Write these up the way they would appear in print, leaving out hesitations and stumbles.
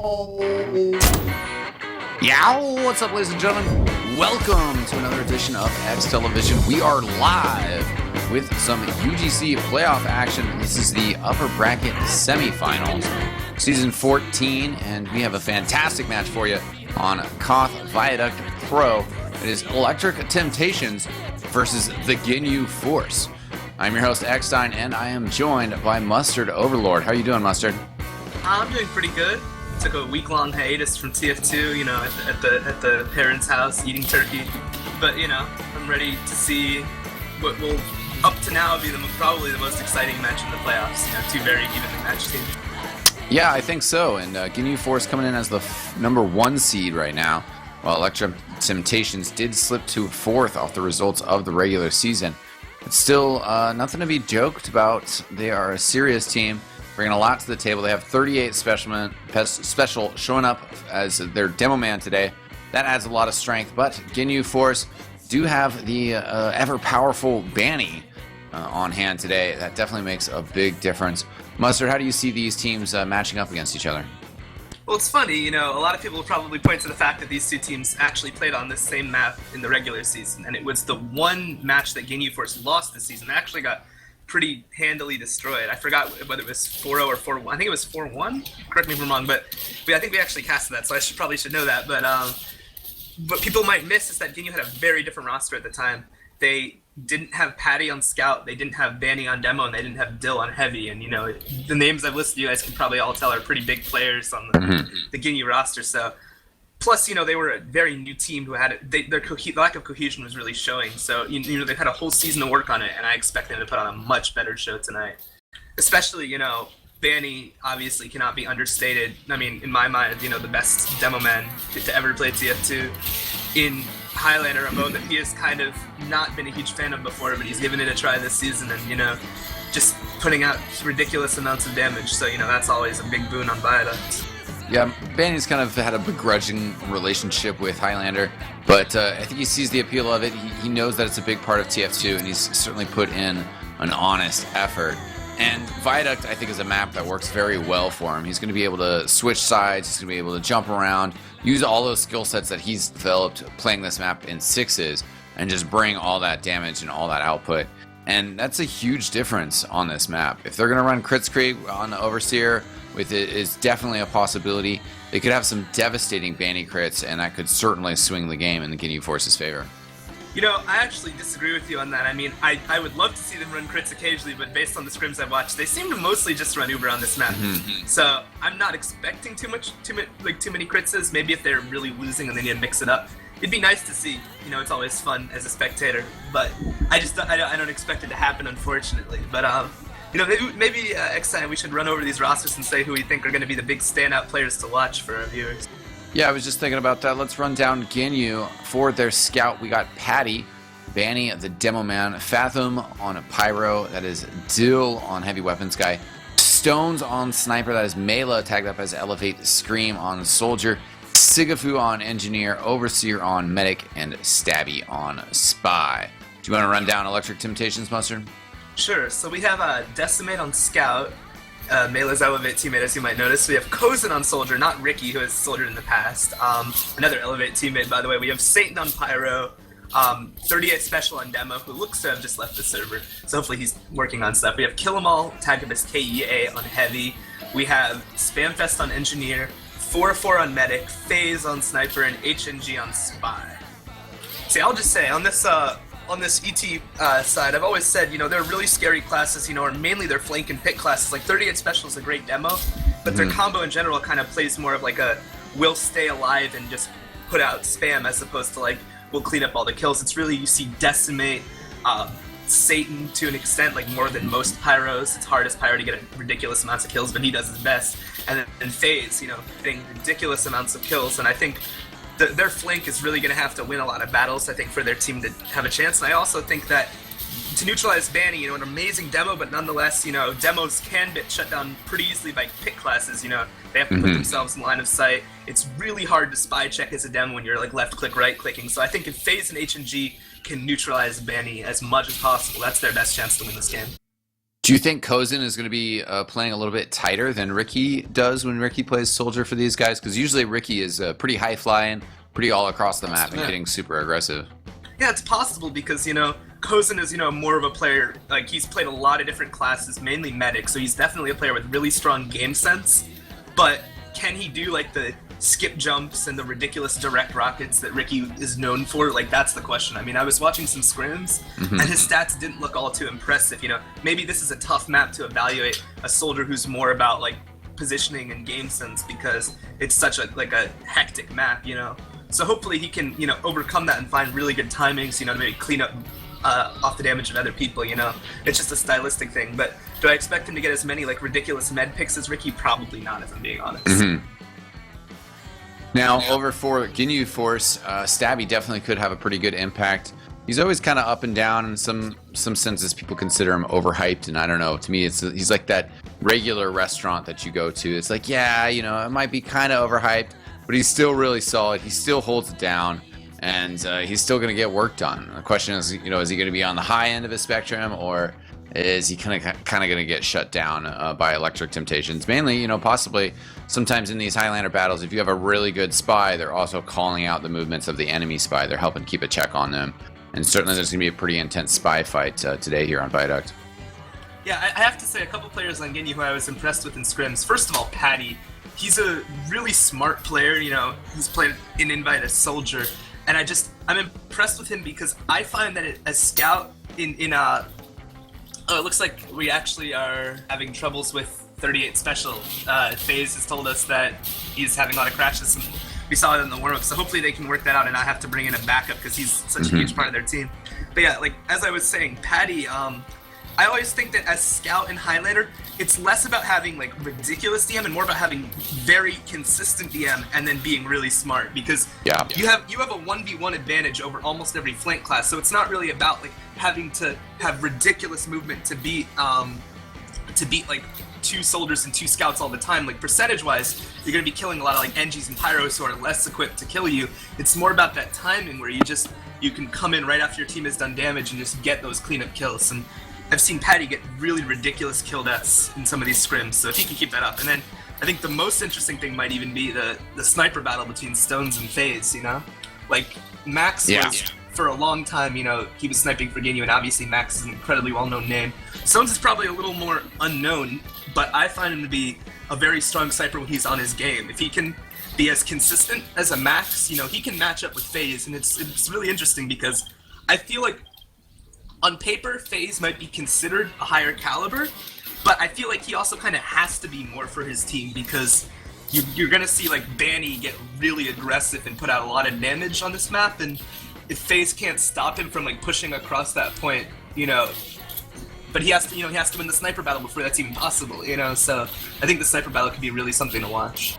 Yow! What's up, ladies and gentlemen? Welcome to another edition of eXtelevision. We are live with some UGC playoff action. This is the upper bracket semifinals, season 14, and we have a fantastic match for you on Koth Viaduct Pro. It is Electric Temptations versus the Ginyu Force. I'm your host, eXtine, and I am joined by mustardoverlord. How are you doing, Mustard? I'm doing pretty good. Took a week-long hiatus from TF2, at the parents' house eating turkey. But I'm ready to see what will, up to now, be probably the most exciting match in the playoffs. Two very evenly matched teams. Yeah, I think so. And Ginyu Force coming in as the number 1 seed right now, while Electric Temptations did slip to 4th off the results of the regular season. It's still nothing to be joked about. They are a serious team, bringing a lot to the table. They have 38 special showing up as their demo man today. That adds a lot of strength, but Ginyu Force do have the ever-powerful Banny on hand today. That definitely makes a big difference. Mustard, how do you see these teams matching up against each other? Well, it's funny, a lot of people will probably point to the fact that these two teams actually played on this same map in the regular season, and it was the one match that Ginyu Force lost this season. They actually got pretty handily destroyed. I forgot whether it was 4-0 or 4-1. I think it was 4-1. Correct me if I'm wrong, but I think we actually casted that, so I probably should know that. But what people might miss is that Ginyu had a very different roster at the time. They didn't have Patty on Scout, they didn't have Banny on Demo, and they didn't have Dill on Heavy. And the names I've listed, you guys can probably all tell are pretty big players on the Ginyu roster. So, plus they were a very new team who had their lack of cohesion was really showing. So they've had a whole season to work on it, and I expect them to put on a much better show tonight. Especially Banny obviously cannot be understated. I mean, in my mind, the best demo man to ever play TF2 in Highlander, a mode that he has kind of not been a huge fan of before, but he's given it a try this season, and just putting out ridiculous amounts of damage. So that's always a big boon on Viaduct. Yeah, Banny's kind of had a begrudging relationship with Highlander, but I think he sees the appeal of it. He knows that it's a big part of TF2, and he's certainly put in an honest effort. And Viaduct, I think, is a map that works very well for him. He's going to be able to switch sides, he's going to be able to jump around, use all those skill sets that he's developed playing this map in 6s, and just bring all that damage and all that output. And that's a huge difference on this map. If they're going to run Kritzkrieg on Overseer, with it is definitely a possibility. They could have some devastating Banny crits, and that could certainly swing the game in the Ginyu Force's favor. I actually disagree with you on that. I mean, I would love to see them run crits occasionally, but based on the scrims I've watched, they seem to mostly just run Uber on this map. So I'm not expecting too many crits. Maybe if they're really losing and they need to mix it up, it'd be nice to see. It's always fun as a spectator, but I don't expect it to happen, unfortunately. But maybe next time we should run over these rosters and say who we think are going to be the big standout players to watch for our viewers. Yeah, I was just thinking about that. Let's run down Ginyu. For their Scout, we got Patty, Banny, the Demo Man, Fathom on a Pyro, that is Dill on Heavy Weapons Guy, Stones on Sniper, that is Mela, tagged up as Elevate Scream on Soldier, Sigafu on Engineer, Overseer on Medic, and Stabby on Spy. Do you want to run down Electric Temptations, Mustard? Sure. So we have Decimate on Scout, Mela's Elevate teammate, as you might notice. We have Kozin on Soldier, not Ricky, who has soldiered in the past. Another Elevate teammate, by the way. We have Satan on Pyro, 38 Special on Demo, who looks to have just left the server, so hopefully he's working on stuff. We have Kill 'Em All, tagged up as KEA on Heavy. We have Spamfest on Engineer, 4-4 on Medic, FaZe on Sniper, and HNG on Spy. See, I'll just say, on this ET side, I've always said, they're really scary classes, or mainly their flank and pit classes. Like 38 Special is a great demo, but their combo in general kind of plays more of like a we'll stay alive and just put out spam as opposed to like we'll clean up all the kills. It's really, you see Decimate, Satan to an extent, like more than most Pyros. It's hard as Pyro to get ridiculous amounts of kills, but he does his best. And then FaZe, getting ridiculous amounts of kills, and I think their flank is really going to have to win a lot of battles, I think, for their team to have a chance. And I also think that to neutralize Banny, an amazing demo, but nonetheless, demos can get shut down pretty easily by pit classes. They have to put themselves in line of sight. It's really hard to spy check as a demo when you're like left click, right clicking. So I think if FaZe and HNG can neutralize Banny as much as possible, that's their best chance to win this game. Do you think Kozin is going to be playing a little bit tighter than Ricky does when Ricky plays Soldier for these guys? Because usually Ricky is pretty high flying, pretty all across the map, and getting super aggressive. Yeah, it's possible because, Kozin is, more of a player, like, he's played a lot of different classes, mainly medic, so he's definitely a player with really strong game sense. But can he do, like, the skip jumps and the ridiculous direct rockets that Ricky is known for? Like, that's the question. I mean, I was watching some scrims, and his stats didn't look all too impressive, Maybe this is a tough map to evaluate a soldier who's more about, like, positioning and game sense because it's such a hectic map, So hopefully he can, overcome that and find really good timings, to maybe clean up off the damage of other people, It's just a stylistic thing. But do I expect him to get as many, like, ridiculous med picks as Ricky? Probably not, if I'm being honest. Now, over for Ginyu Force, Stabby definitely could have a pretty good impact. He's always kind of up and down. In some senses, people consider him overhyped, and I don't know. To me, he's like that regular restaurant that you go to. It's like, yeah, it might be kind of overhyped, but he's still really solid. He still holds it down, and he's still going to get work done. The question is, is he going to be on the high end of his spectrum, or is he kind of going to get shut down by electric temptations? Mainly, possibly sometimes in these Highlander battles, if you have a really good spy, they're also calling out the movements of the enemy spy. They're helping keep a check on them. And certainly there's going to be a pretty intense spy fight today here on Viaduct. Yeah, I have to say a couple players on Ginyu who I was impressed with in scrims. First of all, Patty. He's a really smart player, who's played in Invite as Soldier. And I'm impressed with him because I find that as Scout it looks like we actually are having troubles with 38 Special. FaZe has told us that he's having a lot of crashes. And we saw it in the warm-up, so hopefully they can work that out and not have to bring in a backup because he's such a huge part of their team. But yeah, like, as I was saying, Patty, I always think that as Scout and Highlander, it's less about having, like, ridiculous DM and more about having very consistent DM and then being really smart because you have a 1v1 advantage over almost every flank class, so it's not really about, like, having to have ridiculous movement to beat like, 2 soldiers and 2 scouts all the time. Like, percentage-wise, you're going to be killing a lot of, like, NGs and Pyros who are less equipped to kill you. It's more about that timing where you can come in right after your team has done damage and just get those cleanup kills. And I've seen Patty get really ridiculous kill deaths in some of these scrims, so if he can keep that up. And then I think the most interesting thing might even be the sniper battle between Stones and FaZe, Like, Max was, for a long time, he was sniping for Ginyu, and obviously Max is an incredibly well-known name. Stones is probably a little more unknown, but I find him to be a very strong sniper when he's on his game. If he can be as consistent as a Max, he can match up with FaZe, and it's really interesting because I feel like on paper, FaZe might be considered a higher caliber, but I feel like he also kind of has to be more for his team because you're going to see, like, Banny get really aggressive and put out a lot of damage on this map, and if FaZe can't stop him from, like, pushing across that point, but he has to win the sniper battle before that's even possible, so I think the sniper battle could be really something to watch.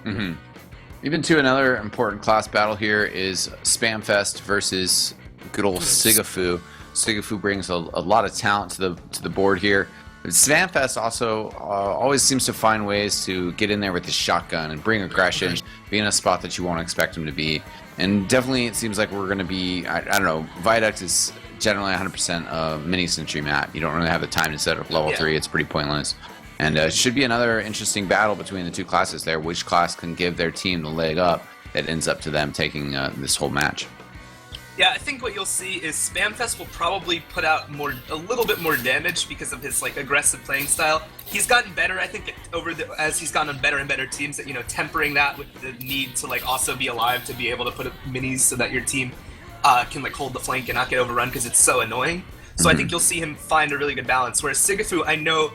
Even to another important class battle here is Spamfest versus good old Sigafu. Sigafu brings a lot of talent to the board here. Spamfest also always seems to find ways to get in there with his shotgun and bring aggression, be in a spot that you won't expect him to be. And definitely it seems like we're going to be, I don't know, Viaduct is generally 100% a mini-century map. You don't really have the time to set up level 3. It's pretty pointless. And it should be another interesting battle between the two classes there. Which class can give their team the leg up that ends up to them taking this whole match. Yeah, I think what you'll see is Spamfest will probably put out a little bit more damage because of his, like, aggressive playing style. He's gotten better, I think, as he's gotten on better and better teams at, tempering that with the need to, like, also be alive to be able to put up minis so that your team can, like, hold the flank and not get overrun because it's so annoying. So I think you'll see him find a really good balance. Whereas Sigafu, I know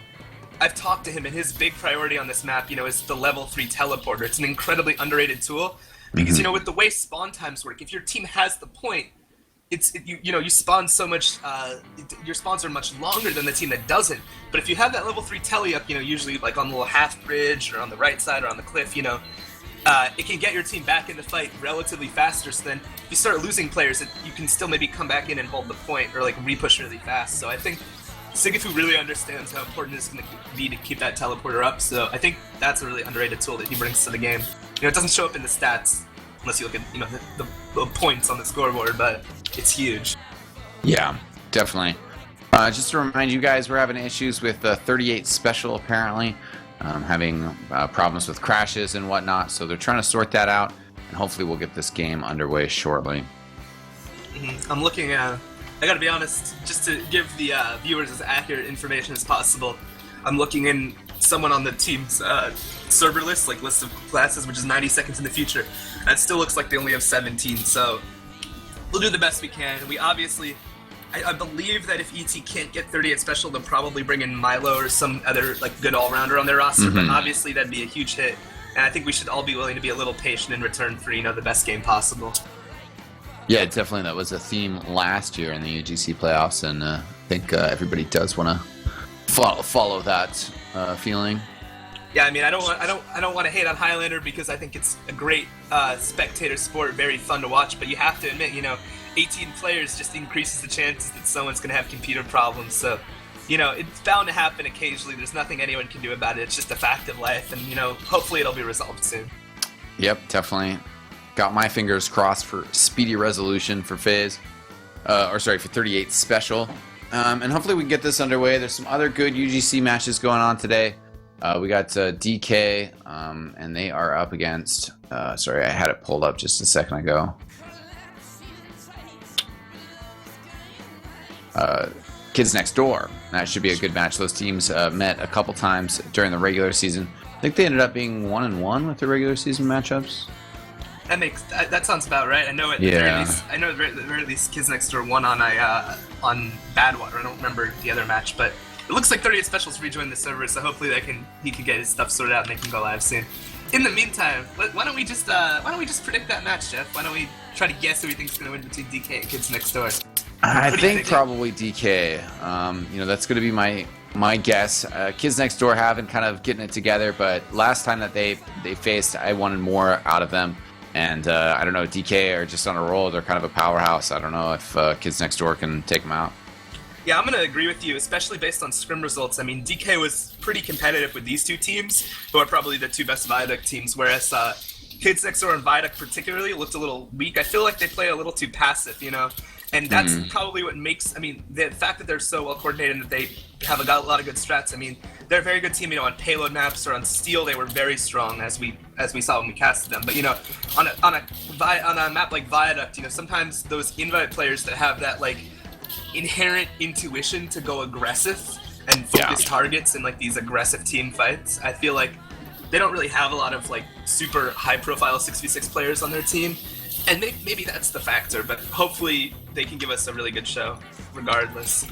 I've talked to him, and his big priority on this map, is the level 3 teleporter. It's an incredibly underrated tool. Because, with the way spawn times work, if your team has the point, you spawn so much, your spawns are much longer than the team that doesn't. But if you have that level 3 telly up, usually like on the little half bridge or on the right side or on the cliff, it can get your team back in the fight relatively faster. So then if you start losing players, you can still maybe come back in and hold the point or, like, repush really fast. So I think Sigafu really understands how important it is going to be to keep that teleporter up. So I think that's a really underrated tool that he brings to the game. It doesn't show up in the stats unless you look at the points on the scoreboard, but it's huge. Yeah, definitely. Just to remind you guys, we're having issues with 38 Special apparently, having problems with crashes and whatnot, so they're trying to sort that out, and hopefully we'll get this game underway shortly. I'm looking at, I gotta be honest, just to give the viewers as accurate information as possible, I'm looking in someone on the team's server list, like list of classes, which is 90 seconds in the future. That still looks like they only have 17, so we'll do the best we can. We obviously, I believe that if ET can't get 38 Special, they'll probably bring in Milo or some other like good all-rounder on their roster, but obviously that'd be a huge hit. And I think we should all be willing to be a little patient in return for, you know, the best game possible. Yeah, definitely. That was a theme last year in the UGC playoffs, and I think everybody does want to follow that feeling. Yeah, I mean, I don't want to hate on Highlander because I think it's a great spectator sport, very fun to watch. But you have to admit, you know, 18 players just increases the chances that someone's going to have computer problems. So, you know, it's bound to happen occasionally. There's nothing anyone can do about it. It's just a fact of life, and you know, hopefully it'll be resolved soon. Yep, definitely. Got my fingers crossed for speedy resolution for FaZe, for 38 Special, and hopefully we can get this underway. There's some other good UGC matches going on today. We got DK, and they are up against. Sorry, I had it pulled up just a second ago. Kids Next Door. That should be a good match. Those teams met a couple times during the regular season. I think they ended up being 1-1 with the regular season matchups. That sounds about right. I know at the very least Kids Next Door won on Badwater. I don't remember the other match, but it looks like 38 Specials rejoined the server, so hopefully he can get his stuff sorted out and they can go live soon. In the meantime, why don't we just predict that match, Jeff? Why don't we try to guess who we think is going to win between DK and Kids Next Door? I think probably DK. You know, that's going to be my guess. Kids Next Door haven't kind of getting it together, but last time that they faced, I wanted more out of them. And I don't know, DK are just on a roll. They're kind of a powerhouse. I don't know if Kids Next Door can take them out. Yeah, I'm going to agree with you, especially based on scrim results. I mean, DK was pretty competitive with these two teams, who are probably the two best Viaduct teams, whereas Kids Next Door and Viaduct particularly looked a little weak. I feel like they play a little too passive, you know? And that's probably what makes, I mean, the fact that they're so well coordinated and that they have a lot of good strats. I mean, they're a very good team, you know, on payload maps or on steel, they were very strong as we saw when we casted them. But, you know, on a map like Viaduct, you know, sometimes those invite players that have that, like, inherent intuition to go aggressive and focus targets in, like, these aggressive team fights, I feel like they don't really have a lot of, like, super high-profile 6v6 players on their team. And maybe that's the factor, but hopefully they can give us a really good show, regardless.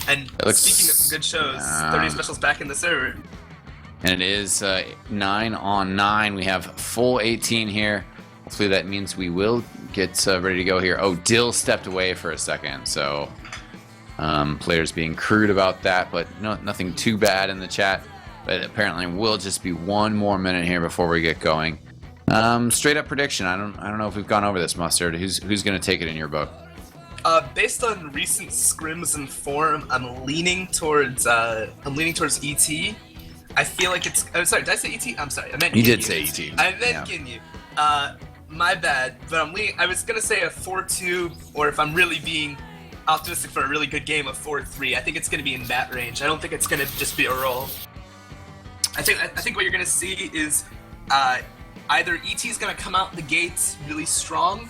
And speaking of good shows, 38 Special's back in the server. And it is 9-on-9. We have full 18 here. Hopefully that means we will get ready to go here. Oh, Dill stepped away for a second, so players being crude about that, but nothing too bad in the chat. But apparently we'll just be one more minute here before we get going. Straight up prediction. I don't know if we've gone over this, Mustard. Who's going to take it in your book? Based on recent scrims and form, I'm leaning towards ET. I feel like it's. I'm sorry. Did I say ET? I'm sorry. I meant Ginyu. You did say ET. I meant Ginyu. My bad. But I was gonna say a 4-2, or if I'm really being optimistic for a really good game, a 4-3. I think it's gonna be in that range. I don't think it's gonna just be a roll. I think what you're gonna see is either ET's gonna come out the gates really strong,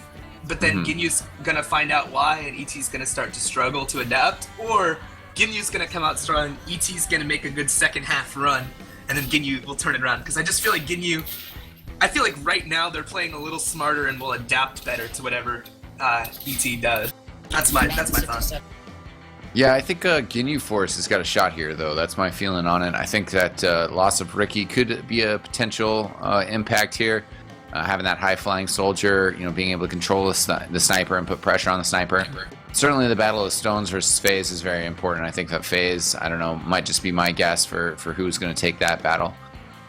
but then Ginyu's gonna find out why, and ET's gonna start to struggle to adapt, or Ginyu's gonna come out strong, ET's gonna make a good second half run, and then Ginyu will turn it around. Because I just feel like Ginyu, I feel like right now they're playing a little smarter and will adapt better to whatever ET does. That's my thought. Yeah, I think Ginyu Force has got a shot here, though. That's my feeling on it. I think that loss of Ricky could be a potential impact here. Having that high-flying soldier, being able to control the sniper and put pressure on the sniper. Certainly the Battle of Stones versus FaZe is very important. I think that FaZe, I don't know, might just be my guess for who's going to take that battle.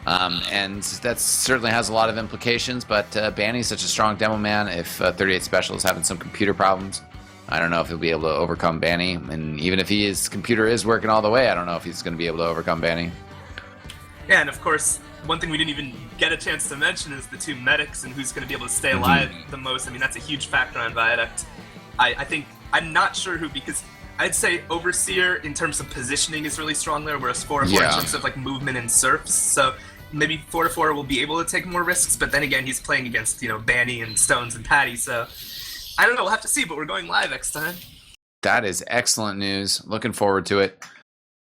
And that certainly has a lot of implications, but Banny's such a strong demo man. If 38 Special is having some computer problems, I don't know if he'll be able to overcome Banny. And even if his computer is working all the way, I don't know if he's going to be able to overcome Banny. Yeah, and of course, one thing we didn't even get a chance to mention is the two medics and who's going to be able to stay alive the most. I mean, that's a huge factor on Viaduct. I think, I'm not sure who, because I'd say Overseer in terms of positioning is really strong there, whereas 4-4 in terms of like movement and surfs. So maybe 4-4 will be able to take more risks, but then again, he's playing against, you know, Banny and Stones and Patty, so I don't know, we'll have to see, but we're going live eXtine. That is excellent news. Looking forward to it.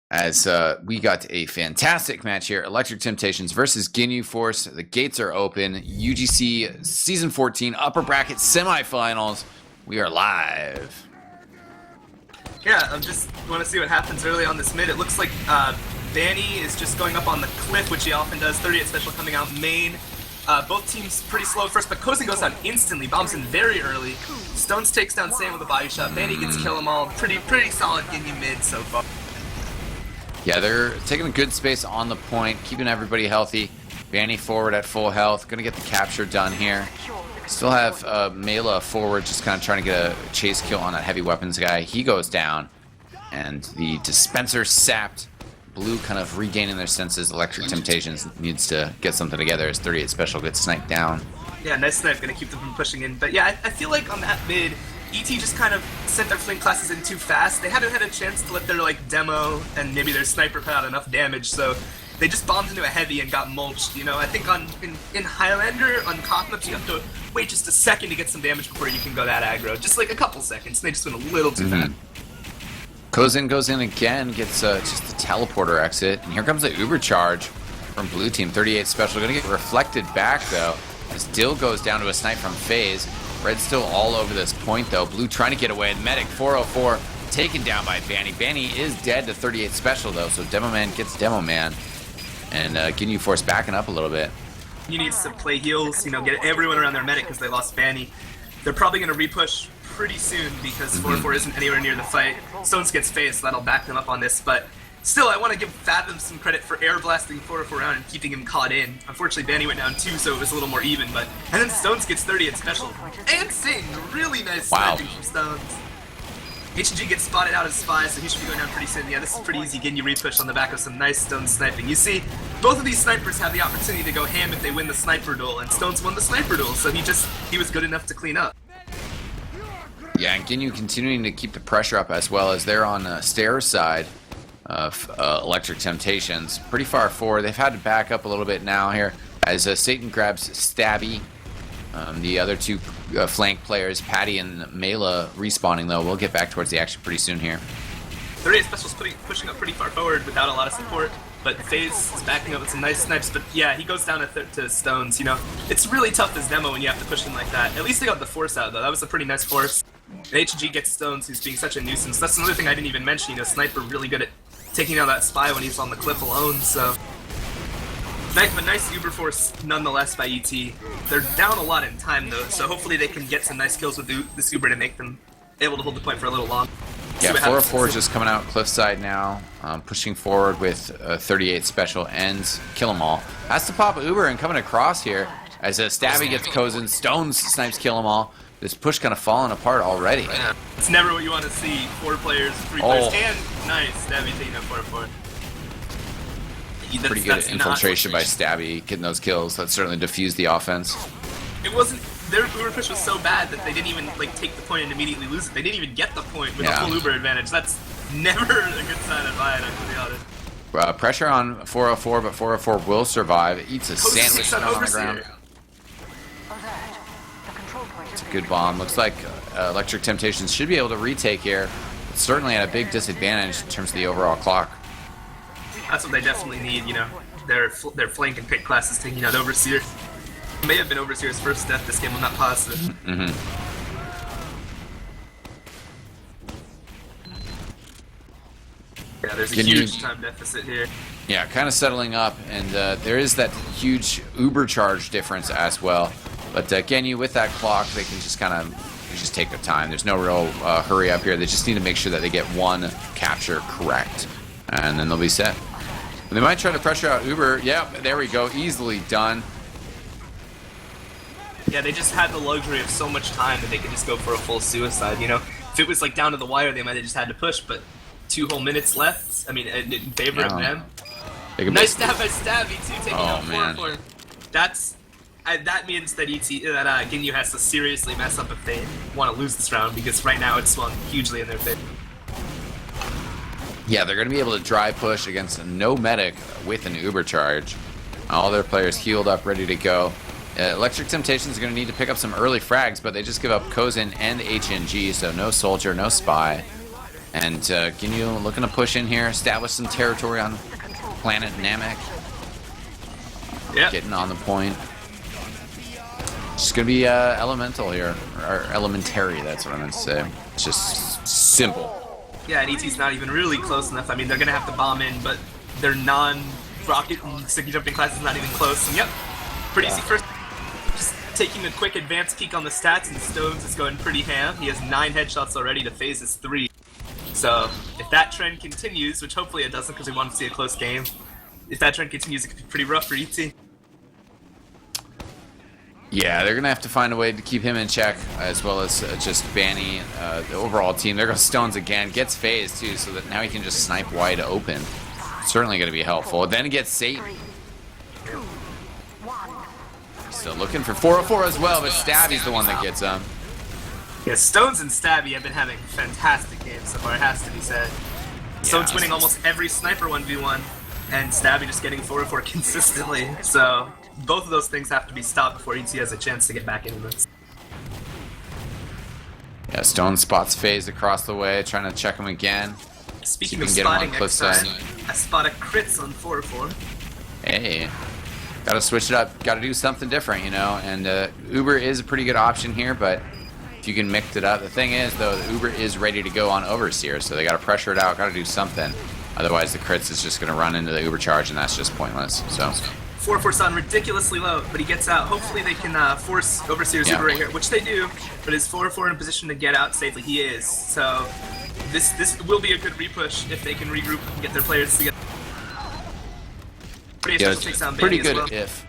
As we got a fantastic match here. Electric Temptations versus Ginyu Force. The gates are open. UGC Season 14 Upper Bracket Semifinals. We are live. Yeah, I just want to see what happens early on this mid. It looks like Banny is just going up on the cliff, which he often does. 38 special coming out main. Both teams pretty slow at first, but Cozy goes down instantly, bombs in very early. Stones takes down Sam with a body shot. Banny gets kill them all. Pretty solid Ginyu mid so far. Yeah, they're taking a good space on the point, keeping everybody healthy. Banny forward at full health. Going to get the capture done here. Still have Mela forward, just kind of trying to get a chase kill on that heavy weapons guy. He goes down, and the dispenser sapped. Blue kind of regaining their senses. Electric Temptations needs to get something together as 38 special gets sniped down. Yeah, nice snipe, going to keep them from pushing in. But yeah, I feel like on that mid, ET just kind of sent their flame classes in too fast. They hadn't had a chance to let their like demo and maybe their sniper put out enough damage, so they just bombed into a heavy and got mulched. You know, I think in Highlander, on Cosmos, you have to wait just a second to get some damage before you can go that aggro. Just like a couple seconds. They just went a little too fast. Goes in again, gets just a teleporter exit, and here comes the Uber charge from blue team. 38 special, gonna get reflected back though. As Dill goes down to a snipe from FaZe. Red's still all over this point though. Blue trying to get away. Medic 404 taken down by Banny. Banny is dead to 38 special though, so Demo Man gets Demo Man. And Ginyu Force backing up a little bit. You need to play heals, you know, get everyone around their medic because they lost Banny. They're probably going to repush pretty soon because 4-4 isn't anywhere near the fight. Stones gets FaZe, so that'll back them up on this, but still, I want to give Fathom some credit for air blasting 4-4 around and keeping him caught in. Unfortunately, Banny went down too, so it was a little more even, but... And then Stones gets 38 special. And Sing! Really nice sniping from Stones. HG gets spotted out as spies, so he should be going down pretty soon. Yeah, this is pretty easy Ginyu repush on the back of some nice Stones sniping. You see, both of these snipers have the opportunity to go ham if they win the sniper duel, and Stones won the sniper duel, so he was good enough to clean up. Yeah, and Ginyu continuing to keep the pressure up as well as they're on Stairs side of Electric Temptations. Pretty far forward. They've had to back up a little bit now here as Satan grabs Stabby. The other two flank players, Patty and Mela, respawning though. We'll get back towards the action pretty soon here. 38 Special's pushing up pretty far forward without a lot of support, but FaZe is backing up with some nice snipes. But yeah, he goes down to Stones. You know, it's really tough as demo when you have to push in like that. At least they got the force out though. That was a pretty nice force. And HG gets Stones, who's being such a nuisance. That's another thing I didn't even mention. You know, Sniper really good at taking out that spy when he's on the cliff alone. So. But nice Uber force nonetheless by ET. They're down a lot in time though, so hopefully they can get some nice kills with this Uber to make them able to hold the point for a little long. Yeah, 404 is just coming out cliffside now, pushing forward with 38 special ends, kill them all. Has to pop Uber and coming across here as Stabby gets Kozen, Stones snipes kill them all. This push kind of falling apart already. Yeah. It's never what you want to see. 4 players, 3 players, and nice Stabby taking up 404. Pretty good infiltration by Stabby, getting those kills. That certainly diffused the offense. It wasn't, their Uber push was so bad that they didn't even like take the point and immediately lose it. They didn't even get the point with a full Uber advantage. That's never a good sign of Riot, to be honest. Pressure on 404, but 404 will survive. It eats a sandwich on the ground. It's a good bomb. Looks like Electric Temptations should be able to retake here. It's certainly at a big disadvantage in terms of the overall clock. That's what they definitely need, you know. Their flank and pick classes taking out Overseer. It may have been Overseer's first death this game, I'm not positive. Yeah, there's a huge time deficit here. Yeah, kind of settling up, and there is that huge Uber charge difference as well. But Ginyu, with that clock, they can just kind of just take their time. There's no real hurry up here. They just need to make sure that they get one capture correct, and then they'll be set. They might try to pressure out Uber. Yep, there we go. Easily done. Yeah, they just had the luxury of so much time that they could just go for a full suicide, you know? If it was like down to the wire, they might have just had to push, but 2 whole minutes left. I mean, in favor of them. Nice stab by Stabby, too, taking out 4-4. That means that Ginyu has to seriously mess up if they want to lose this round, because right now it's swung hugely in their favor. Yeah, they're going to be able to dry push against no medic with an Uber charge. All their players healed up, ready to go. Electric Temptations are going to need to pick up some early frags, but they just give up Kozin and HNG, so no soldier, no spy. And Ginyu looking to push in here, establish some territory on planet Namek. Yep. Getting on the point. It's going to be elemental here, or elementary, that's what I meant to say. It's just simple. Yeah, and ET's not even really close enough. I mean, they're going to have to bomb in, but their non-rocket and sticky jumping class is not even close. And yep, pretty easy first. Just taking a quick advance peek on the stats, and Stones is going pretty ham. He has 9 headshots already to phases 3. So if that trend continues, which hopefully it doesn't because we want to see a close game, if that trend continues, it could be pretty rough for ET. Yeah, they're going to have to find a way to keep him in check, as well as just banning the overall team. There goes Stones again. Gets phased, too, so that now he can just snipe wide open. Certainly going to be helpful. Then he gets Satan. Still looking for 404 as well, but Stabby's the one that gets him. Yeah, Stones and Stabby have been having fantastic games so far, it has to be said. Stones winning almost every sniper 1v1, and Stabby just getting 404 consistently. So both of those things have to be stopped before ET has a chance to get back into this. Yeah, Stone spots phase across the way, trying to check him again. Speaking of spotting eXtine, I spotted crits on 404. Hey, gotta switch it up, gotta do something different, you know, and Uber is a pretty good option here, but if you can mix it up. The thing is, though, the Uber is ready to go on Overseer, so they gotta pressure it out, gotta do something. Otherwise, the crits is just gonna run into the Uber charge, and that's just pointless, so... 4-4's on ridiculously low, but he gets out. Hopefully they can force Overseer's Uber right here, which they do, but is 4-4 in a position to get out safely? He is. So this will be a good repush if they can regroup and get their players together. Pretty good well. If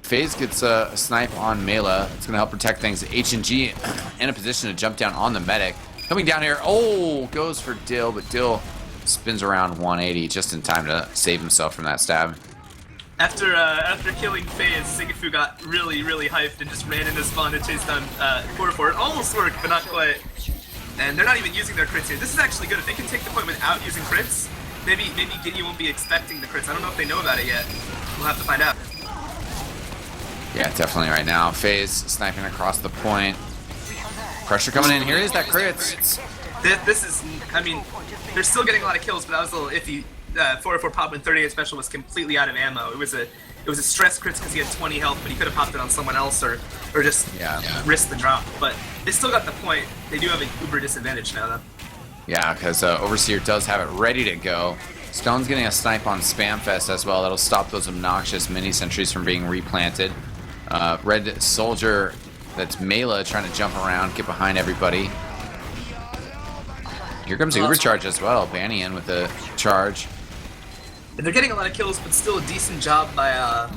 FaZe gets a snipe on Mela. It's going to help protect things. H&G in a position to jump down on the medic. Coming down here, goes for Dill, but Dill spins around 180 just in time to save himself from that stab. After killing FaZe, Sigafu got really, really hyped and just ran into spawn and chased down 4-4. It almost worked, but not quite. And they're not even using their crits here. This is actually good. If they can take the point without using crits, maybe Ginyu won't be expecting the crits. I don't know if they know about it yet. We'll have to find out. Yeah, definitely right now. FaZe sniping across the point. Pressure coming in. Here is that crits. This is, I mean, they're still getting a lot of kills, but that was a little iffy. 404 pop when 38 special was completely out of ammo. It was a stress crits because he had 20 health, but he could have popped it on someone else or just risk the drop. But they still got the point. They do have an Uber disadvantage now, though. Yeah, because Overseer does have it ready to go. Stone's getting a snipe on Spamfest as well. That'll stop those obnoxious mini sentries from being replanted. Red Soldier, that's Mela, trying to jump around, get behind everybody. Here comes the Uber charge as well. Banny in with the charge. They're getting a lot of kills, but still a decent job by yeah,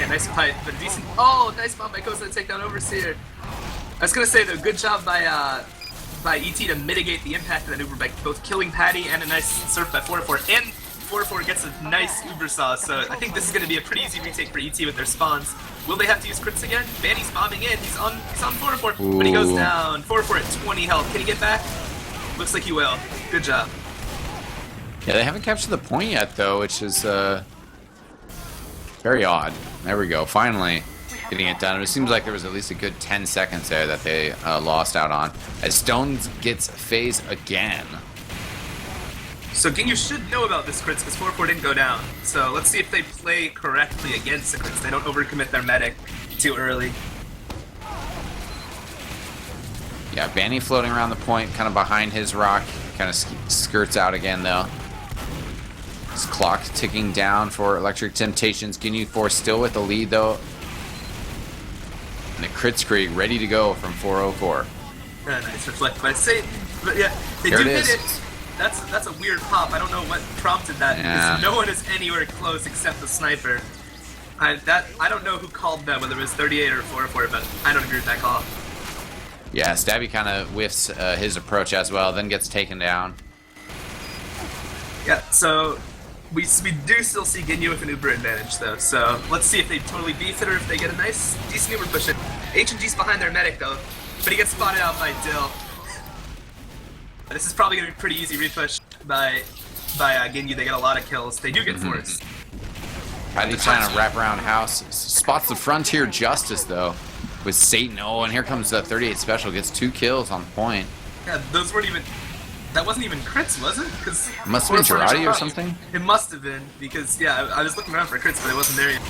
nice pipe, but decent. Oh, nice bomb by Kosa to take down Overseer. I was gonna say though, good job by ET to mitigate the impact of that Uber by both killing Patty and a nice surf by 4-4, and 4-4 gets a nice Uber saw. So I think this is gonna be a pretty easy retake for ET with their spawns. Will they have to use crits again? Banny's bombing in. He's on 4-4, but he goes down. 4-4 at 20 health. Can he get back? Looks like he will. Good job. Yeah, they haven't captured the point yet, though, which is very odd. There we go, finally getting it done. It seems like there was at least a good 10 seconds there that they lost out on. As Stones gets phase again. So Ginyu should know about this crits because 4-4 didn't go down. So let's see if they play correctly against the crits. They don't overcommit their medic too early. Yeah, Banny floating around the point, kind of behind his rock. Kind of skirts out again, though. His clock ticking down for Electric Temptations. Ginyu 4 still with the lead, though. And the crit scree ready to go from 404. Nice reflect by Satan. But yeah, they do hit it. That's a weird pop. I don't know what prompted that because no one is anywhere close except the sniper. I don't know who called that, whether it was 38 or 404, but I don't agree with that call. Yeah, Stabby kind of whiffs his approach as well, then gets taken down. Yeah, so we do still see Ginyu with an Uber advantage, though. So let's see if they totally beef it or if they get a nice, decent Uber push in. H&G's behind their medic, though, but he gets spotted out by Dill. This is probably going to be pretty easy repush by Ginyu. They get a lot of kills. They do get forced. Patty trying to wrap around house. Spots the Frontier Justice, though, with Satan. Oh, and here comes the 38 Special. Gets 2 kills on the point. Yeah, those weren't even... That wasn't even crits, was it? Because must have been Girardi or something? It must have been, because, yeah, I was looking around for crits, but it wasn't there yet.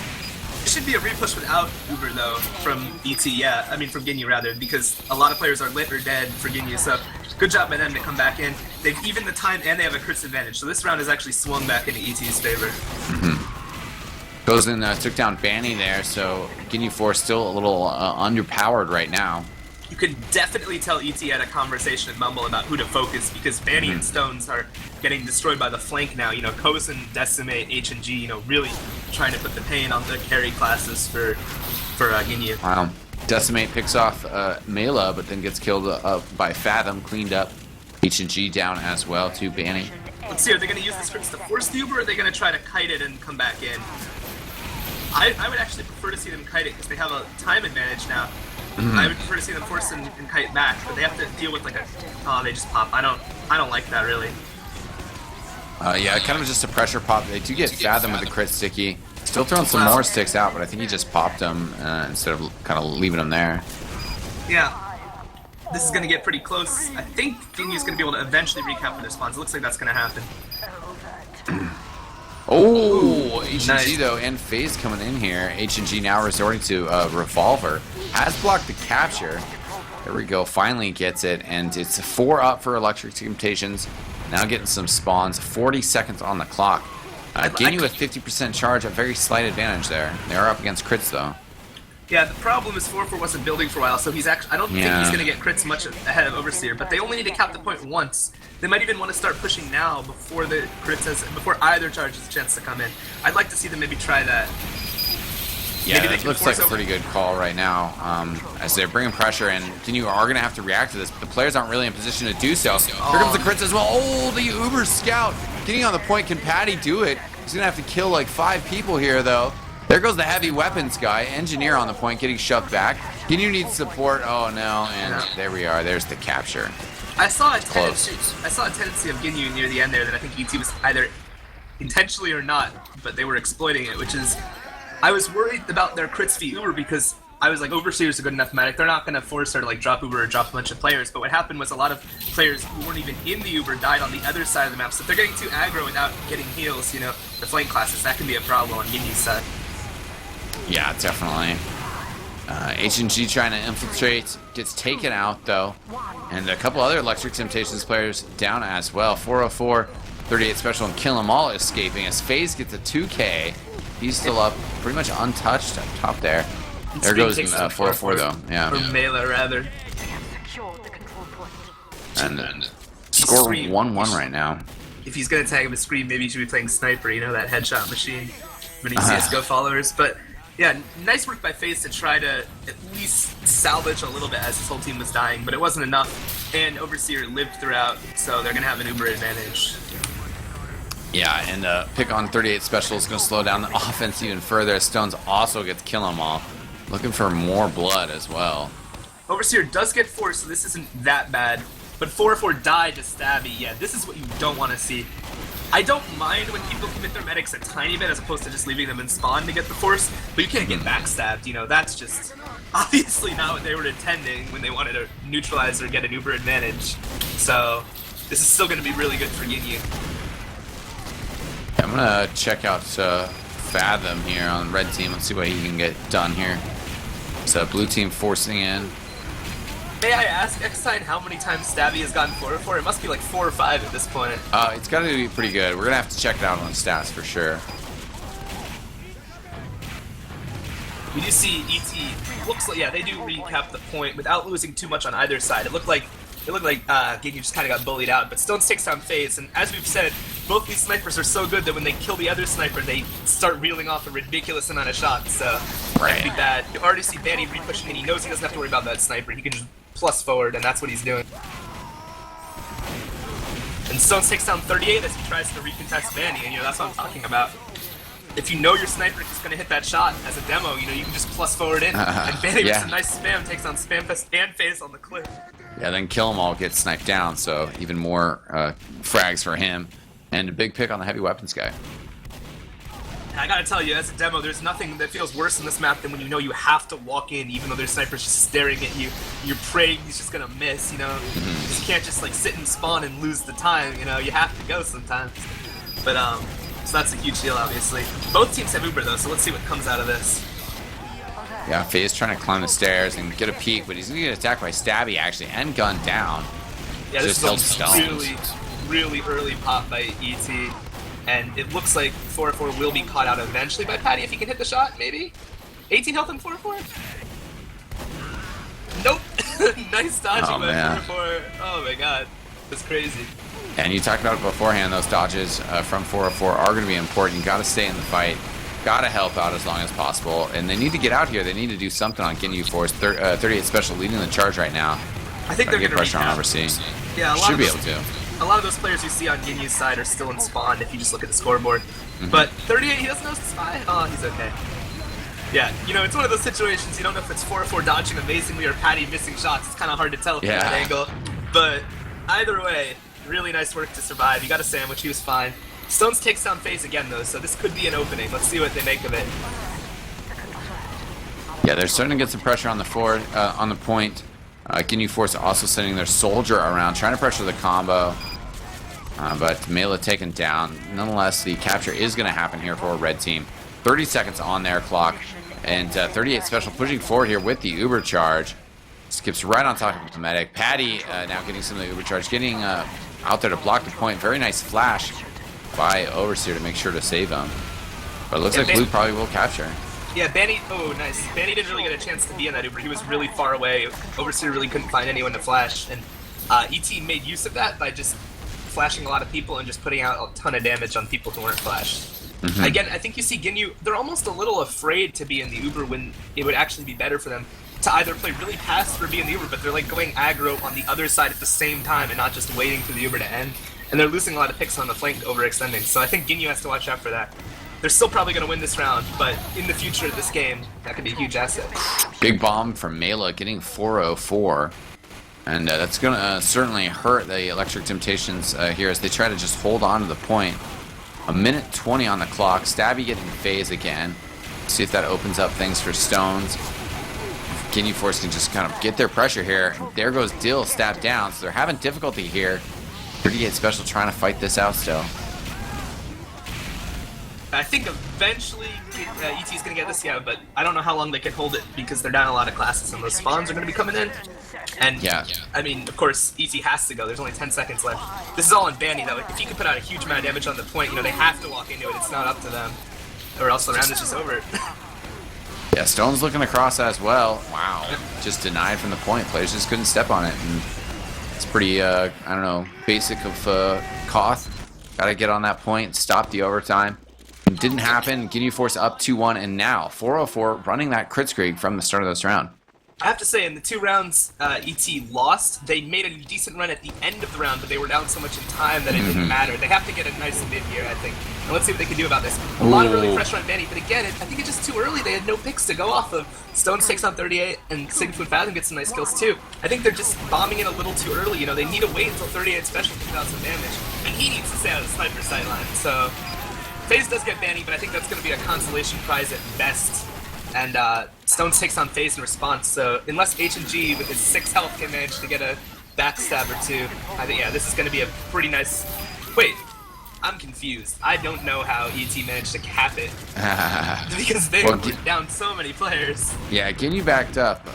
It should be a repush without Uber, though, from ET, yeah. I mean, from Ginyu, rather, because a lot of players are lit or dead for Ginyu, so good job by them to come back in. They've evened the time, and they have a crits advantage, so this round has actually swung back into ET's favor. Goes in, took down Banny there, so Ginyu Force still a little underpowered right now. You can definitely tell ET had a conversation with Mumble about who to focus, because Banny and Stones are getting destroyed by the flank now. You know, Kozen, Decimate, H and G, you know, really trying to put the pain on the carry classes for Ginyu. Wow. Decimate picks off Mela, but then gets killed by Fathom, cleaned up. H and G down as well to Banny. Let's see, are they going to use the scripts to force the Uber, or are they going to try to kite it and come back in? I would actually prefer to see them kite it, because they have a time advantage now. I would prefer to see them force and kite back, but they have to deal with like a... Oh, they just pop. I don't like that, really. Yeah, kind of just a pressure pop. They do get Fathom with the crit sticky. Still throwing some more sticks out, but I think he just popped them instead of kind of leaving them there. Yeah. This is going to get pretty close. I think Ginyu's going to be able to eventually recap their spawns. It looks like that's going to happen. Oh, H&G nice. though, and FaZe coming in here. H&G now resorting to Revolver. Has blocked the capture. There we go, finally gets it, and it's 4 up for Electric Temptations. Now getting some spawns, 40 seconds on the clock. Ginyu with 50% charge, a very slight advantage there. They are up against crits though. Yeah, the problem is 4-4 wasn't building for a while, so he's actually... I don't think he's going to get crits much ahead of Overseer, but they only need to cap the point once. They might even want to start pushing now before the crits before either charge has a chance to come in. I'd like to see them maybe try that. Yeah, it looks like a pretty good call right now, as they're bringing pressure, and Ginyu are going to have to react to this, but the players aren't really in position to do so. Here comes the crits as well. Oh, the Uber Scout getting on the point. Can Patty do it? He's going to have to kill like 5 people here, though. There goes the heavy weapons guy. Engineer on the point, getting shoved back. Ginyu needs support. Oh no, and there we are. There's the capture. I saw a tendency of Ginyu near the end there that I think ET was either intentionally or not, but they were exploiting it, which is... I was worried about their crits v Uber because I was like, Overseer's a good enough medic. They're not going to force her to like drop Uber or drop a bunch of players. But what happened was a lot of players who weren't even in the Uber died on the other side of the map. So if they're getting too aggro without getting heals, you know, the flank classes, that can be a problem on Ginyu's side. Yeah, definitely. H&G trying to infiltrate, gets taken out though. And a couple other Electric Temptations players down as well. 404, 38 Special, and Kill 'Em All escaping as FaZe gets a 2K. He's still up, pretty much untouched up top there. There goes 404 though. Yeah. Or Mela, rather. And score 1-1 right now. If he's going to tag him a Scream, maybe he should be playing Sniper, you know, that headshot machine. Many CSGO followers. But yeah, nice work by FaZe to try to at least salvage a little bit as his whole team was dying, but it wasn't enough. And Overseer lived throughout, so they're going to have an Uber advantage. Yeah, and pick on 38 Special is going to slow down the offense even further. Stones also gets Kill 'Em All. Looking for more blood as well. Overseer does get forced, so this isn't that bad. But 4-4 died to Stabby. Yeah, this is what you don't want to see. I don't mind when people commit their medics a tiny bit as opposed to just leaving them in spawn to get the force, but you can't get backstabbed, you know, that's just obviously not what they were intending when they wanted to neutralize or get an Uber advantage. So, this is still going to be really good for Ginyu. I'm going to check out Fathom here on red team. Let's see what he can get done here. So blue team forcing in. May I ask eXtine how many times Stabby has gotten 4-4? It must be like 4 or 5 at this point. It's got to be pretty good. We're going to have to check it out on the stats for sure. We do see ET, looks like, yeah, they do recap the point without losing too much on either side. It looked like Ginyu just kind of got bullied out, but Stones takes down FaZe, and as we've said, both these snipers are so good that when they kill the other sniper, they start reeling off a ridiculous amount of shots, so that'd be bad. You already see Banny re-pushing, and he knows he doesn't have to worry about that sniper. He can just plus forward, and that's what he's doing. And Stones takes down 38 as he tries to recontest Banny, and you know, that's what I'm talking about. if you know your sniper is going to hit that shot as a demo, you know, you can just plus forward in. And Banny with some nice spam takes on Spam Fest and Phase on the cliff. Yeah, then Kill 'Em All gets sniped down, so even more frags for him. And a big pick on the heavy weapons guy. I gotta tell you, as a demo, there's nothing that feels worse in this map than when you know you have to walk in, even though their sniper's just staring at you. You're praying he's just gonna miss, you know? You can't just like sit and spawn and lose the time, you know? You have to go sometimes. But, so that's a huge deal, obviously. Both teams have Uber, though, so let's see what comes out of this. Yeah, Faye's trying to climb the stairs and get a peek, but he's gonna get attacked by Stabby, actually, and gunned down. Yeah, this just is a really early pop by ET. And it looks like 404 will be caught out eventually by Patty if he can hit the shot, maybe? 18 health on 404? Nope! Nice dodging by 404. Oh my god. That's crazy. And you talked about it beforehand, those dodges from 404 are going to be important. You got to stay in the fight. Got to help out as long as possible. And they need to get out here. They need to do something on Ginyu Force. 38 Special leading the charge right now. I think they're going to pressure on Overseas. Yeah, should be able to. A lot of those players you see on Ginyu's side are still in spawn if you just look at the scoreboard. But 38, he doesn't know spy. Oh, he's okay. Yeah, you know, it's one of those situations you don't know if it's 404 dodging amazingly or Patty missing shots. It's kind of hard to tell from that angle. But either way, really nice work to survive. You got a sandwich, he was fine. Stones takes down Phase again though, so this could be an opening. Let's see what they make of it. Yeah, they're starting to get some pressure on the point. Ginyu Force also sending their soldier around, trying to pressure the combo. But Mela taken down. Nonetheless, the capture is going to happen here for a red team. 30 seconds on their clock. And 38 Special pushing forward here with the Uber charge. Skips right on top of the medic. Patty now getting some of the Uber charge, getting out there to block the point. Very nice flash by Overseer to make sure to save him. But it looks like Blue probably will capture. Yeah, Banny, oh nice. Banny didn't really get a chance to be in that Uber. He was really far away. Overseer really couldn't find anyone to flash. And ET made use of that by just flashing a lot of people and just putting out a ton of damage on people who weren't flashed. Again, I think you see Ginyu, they're almost a little afraid to be in the Uber when it would actually be better for them to either play really fast or be in the Uber, but they're like going aggro on the other side at the same time and not just waiting for the Uber to end. And they're losing a lot of picks on the flank overextending, so I think Ginyu has to watch out for that. They're still probably going to win this round, but in the future of this game, that could be a huge asset. Big bomb from Mela getting 404. And that's going to certainly hurt the Electric Temptations here as they try to just hold on to the point. A minute 20 on the clock. Stabby getting Phase again. See if that opens up things for Stones. Ginyu Force can just kind of get their pressure here. And there goes Dill, stabbed down. So they're having difficulty here. 38 Special trying to fight this out still. I think eventually ET is going to get this, yeah, but I don't know how long they can hold it because they're down a lot of classes and those spawns are going to be coming in. And, I mean, of course, ET has to go. There's only 10 seconds left. This is all on Banny, though. If he can put out a huge amount of damage on the point, you know, they have to walk into it. It's not up to them. Or else the round is just over. Yeah, Stone's looking across as well. Wow. Just denied from the point. Players just couldn't step on it. And it's pretty, I don't know, basic of Koth. Got to get on that point, stop the overtime. It didn't happen. Ginyu Force up 2-1, and now 404 running that crit streak from the start of this round. I have to say, in the 2 rounds ET lost, they made a decent run at the end of the round, but they were down so much in time that it didn't matter. They have to get a nice mid here, I think. And let's see what they can do about this. A lot of early pressure on Banny, but again, I think it's just too early. They had no picks to go off of. Stones takes on 38, and Sigfoot Fathom gets some nice kills too. I think they're just bombing in a little too early. You know, they need to wait until 38 Special can out some damage. And he needs to stay out of the sniper sightline, so... FaZe does get Banny, but I think that's going to be a consolation prize at best. And Stones takes on FaZe in response, so unless H&G with his 6 health can manage to get a backstab or 2, I think, yeah, this is going to be a pretty nice... Wait, I'm confused. I don't know how ET managed to cap it. Because they were down so many players. Yeah, Ginyu backed up.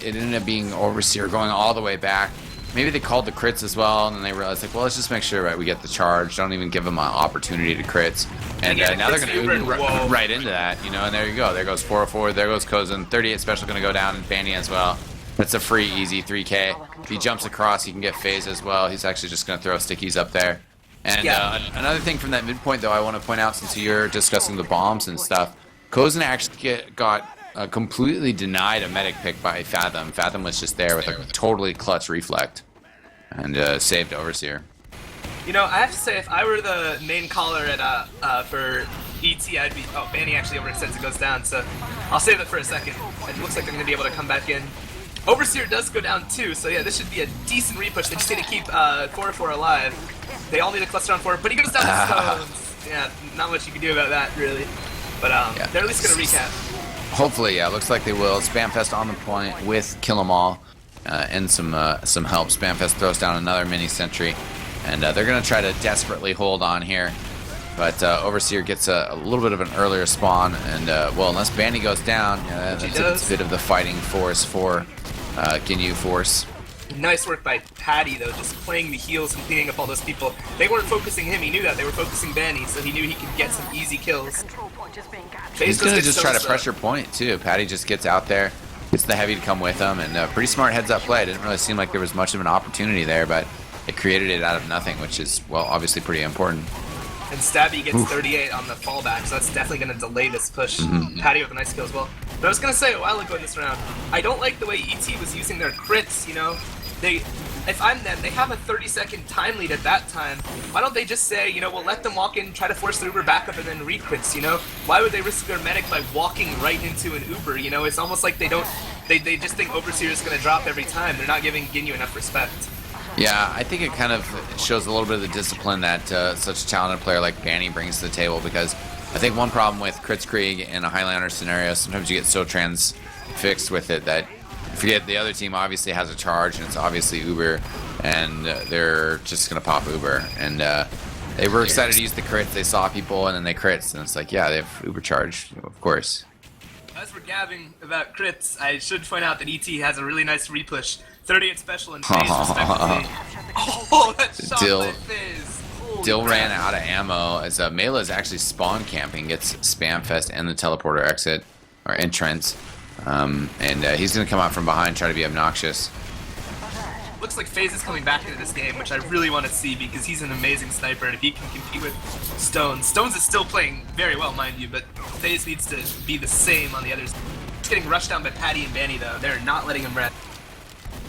It ended up being Overseer going all the way back. Maybe they called the crits as well, and then they realized, like, well, let's just make sure we get the charge. Don't even give them an opportunity to crits. And now they're going to Uber right into that, you know, and there you go. There goes 404, there goes Kozin. 38 Special going to go down, and Banny as well. That's a free, easy 3K. If he jumps across, he can get Phase as well. He's actually just going to throw stickies up there. And another thing from that midpoint, though, I want to point out, since you're discussing the bombs and stuff, Kozin actually got... completely denied a medic pick by Fathom. Fathom was just there with a totally clutch reflect and saved Overseer. You know, I have to say, if I were the main caller at for ET, I'd be... Oh, Banny actually overextends and goes down, so I'll save it for a second. It looks like they're going to be able to come back in. Overseer does go down too, so yeah, this should be a decent repush. They just need to keep 4-4 alive. They all need to cluster on 4, but he goes down to stones. Yeah, not much you can do about that, really. But yeah. They're at least going to recap. Hopefully, yeah, looks like they will. Spamfest on the point with Kill 'Em All and some help. Spamfest throws down another mini sentry, and they're going to try to desperately hold on here. But Overseer gets a little bit of an earlier spawn, and well, unless Banny goes down, that's a bit of the fighting force for Ginyu Force. Nice work by Patty, though, just playing the heals and cleaning up all those people. They weren't focusing him, he knew that. They were focusing Banny, so he knew he could get some easy kills. He's going to just try to pressure point, too. Patty just gets out there, gets the heavy to come with him, and pretty smart heads-up play. It didn't really seem like there was much of an opportunity there, but it created it out of nothing, which is, well, obviously pretty important. And Stabby gets 38 on the fallback, so that's definitely going to delay this push. Patty with a nice kill as well. But I was going to say a while ago in this round, I don't like the way ET was using their crits, you know? If I'm them, they have a 30-second time lead at that time. Why don't they just say, you know, we'll let them walk in, try to force the Uber back up and then re-crits, you know? Why would they risk their medic by walking right into an Uber, you know? It's almost like they just think Overseer is going to drop every time. They're not giving Ginyu enough respect. Yeah, I think it kind of shows a little bit of the discipline that such a talented player like Banny brings to the table, because I think one problem with Kritzkrieg in a Highlander scenario, sometimes you get so transfixed with it that you forget the other team obviously has a charge, and it's obviously Uber, and they're just going to pop Uber. And they were excited to use the crits, they saw people, and then they crits, and it's like, yeah, they have Uber charge, of course. As we're gabbing about crits, I should point out that ET has a really nice repush. 38 special and phase respectively. Oh, that shot by phase. Dill ran out of ammo as Mela is actually spawn camping, gets Spamfest and the teleporter exit, or entrance. And he's going to come out from behind, try to be obnoxious. Looks like FaZe is coming back into this game, which I really want to see because he's an amazing sniper, and if he can compete with Stones. Stones is still playing very well, mind you, but FaZe needs to be the same on the others. He's getting rushed down by Patty and Banny, though. They're not letting him rest.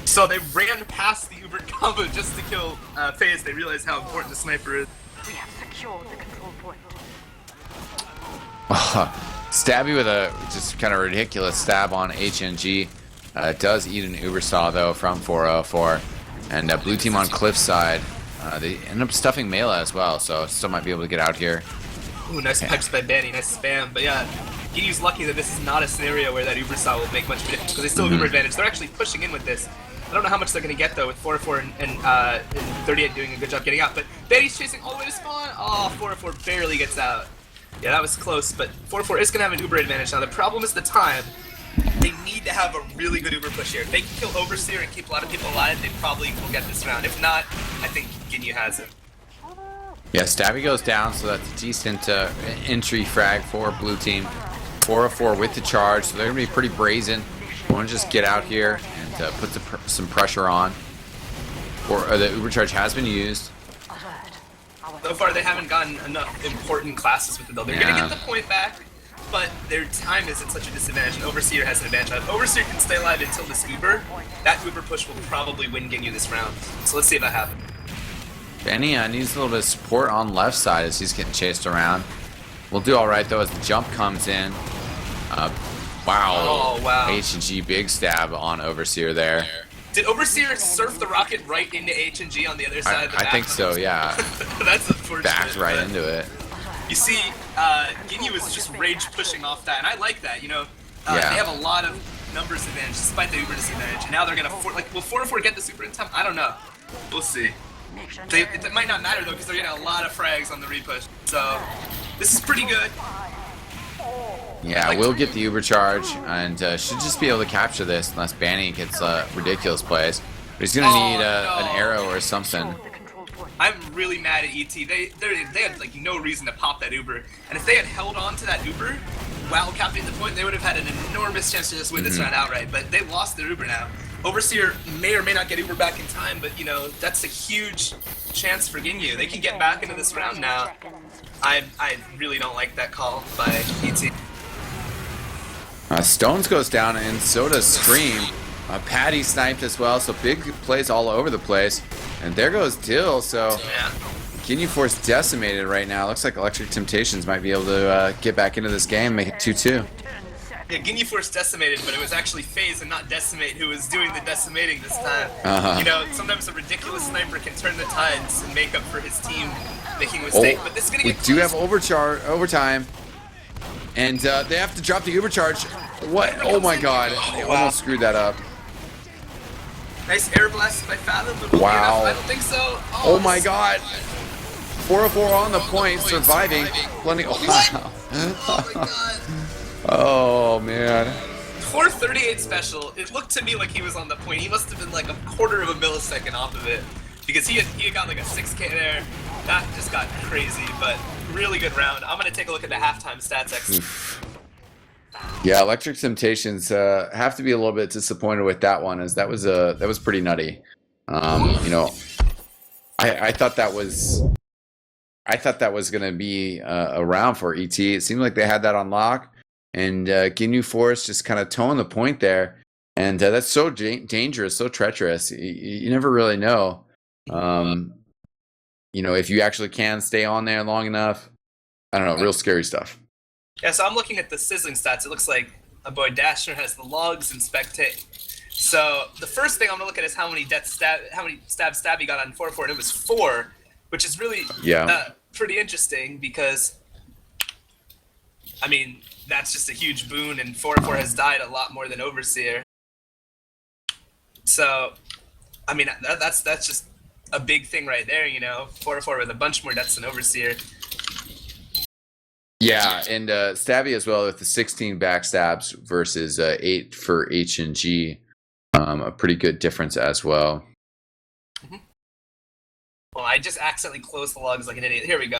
So they ran past the Uber combo just to kill FaZe. They realized how important the sniper is. We have secured the control point. Stabby with a just kind of ridiculous stab on HNG. Does eat an Uber saw though from 404. And blue team on Cliffside. They end up stuffing Mela as well, so still might be able to get out here. Ooh, nice pipes by Banny, nice spam. But yeah, Ginyu's lucky that this is not a scenario where that Uber saw will make much of a difference, because they still have Uber advantage. They're actually pushing in with this. I don't know how much they're going to get, though, with 404 and 38 doing a good job getting out. But Banny's chasing all the way to spawn. Oh, 404 barely gets out. Yeah, that was close, but 404 is going to have an Uber advantage. Now, the problem is the time. They need to have a really good Uber push here. If they can kill Overseer and keep a lot of people alive, they probably will get this round. If not, I think Ginyu has it. Yeah, Stabby goes down, so that's a decent entry frag for blue team. 404 with the charge, so they're going to be pretty brazen. Want to just get out here and put some pressure on. Or the Uber charge has been used. So far, they haven't gotten enough important classes with it, though. They're going to get the point back, but their time is at such a disadvantage, and Overseer has an advantage. If Overseer can stay alive until this Uber, that Uber push will probably win Ginyu this round. So let's see if that happens. Benny needs a little bit of support on left side as he's getting chased around. We'll do all right, though, as the jump comes in. Wow. Oh, wow. H&G big stab on Overseer there. Did Overseer surf the rocket right into H&G on the other side of the map? I think so, yeah. That's unfortunate. Backed right into it. You see, Ginyu is just rage pushing off that, and I like that, you know. They have a lot of numbers advantage despite the Uber disadvantage, and now they're going to, will 404 get the super in time? I don't know. We'll see. It might not matter, though, because they're getting a lot of frags on the repush. So, this is pretty good. Yeah, we'll get the Uber charge, and should just be able to capture this unless Banny gets ridiculous plays. But he's going to need an arrow or something. I'm really mad at ET. They had like no reason to pop that Uber, and if they had held on to that Uber while capping the point, they would have had an enormous chance to just win this round outright. But they've lost their Uber now. Overseer may or may not get Uber back in time, but you know that's a huge chance for Ginyu. They can get back into this round now. I really don't like that call by ET. Stones goes down, and so does Scream. Patty sniped as well, so big plays all over the place. And there goes Dill, so Ginyu Force decimated right now. Looks like Electric Temptations might be able to get back into this game, make it 2-2. Yeah, Ginyu Force decimated, but it was actually FaZe and not Decimate who was doing the decimating this time. You know, sometimes a ridiculous sniper can turn the tides and make up for his team making a mistake. But this is gonna get we do have overtime, and they have to drop the overcharge. What? Oh my God! They almost screwed that up. Nice air blast by Fathom, but wow! I don't think so. Oh my God! 404 on the point, surviving. Plenty. Oh, wow. Oh my God! Oh man. 438 special. It looked to me like he was on the point. He must have been like a quarter of a millisecond off of it, because he had got like a 6K there. That just got crazy, but really good round. I'm gonna take a look at the halftime stats. Yeah, Electric Temptations have to be a little bit disappointed with that one, as that was pretty nutty. You know, I thought that was gonna be a round for ET. It seemed like they had that on lock. And Ginyu Force just kind of towing the point there. And that's so dangerous, so treacherous. You never really know, you know, if you actually can stay on there long enough. I don't know, real scary stuff. Yeah, so I'm looking at the sizzling stats. It looks like my boy dashnerr has the logs and spectate. So the first thing I'm gonna look at is how many stab he got on 4-4, and it was 4, which is really pretty interesting, because I mean, that's just a huge boon, and 4-4 has died a lot more than Overseer. So, I mean, that's just a big thing right there, you know. 4-4 with a bunch more deaths than Overseer. Yeah, and Stabby as well with the 16 backstabs versus 8 for H and G. A pretty good difference as well. Well, I just accidentally closed the logs like an idiot. Here we go.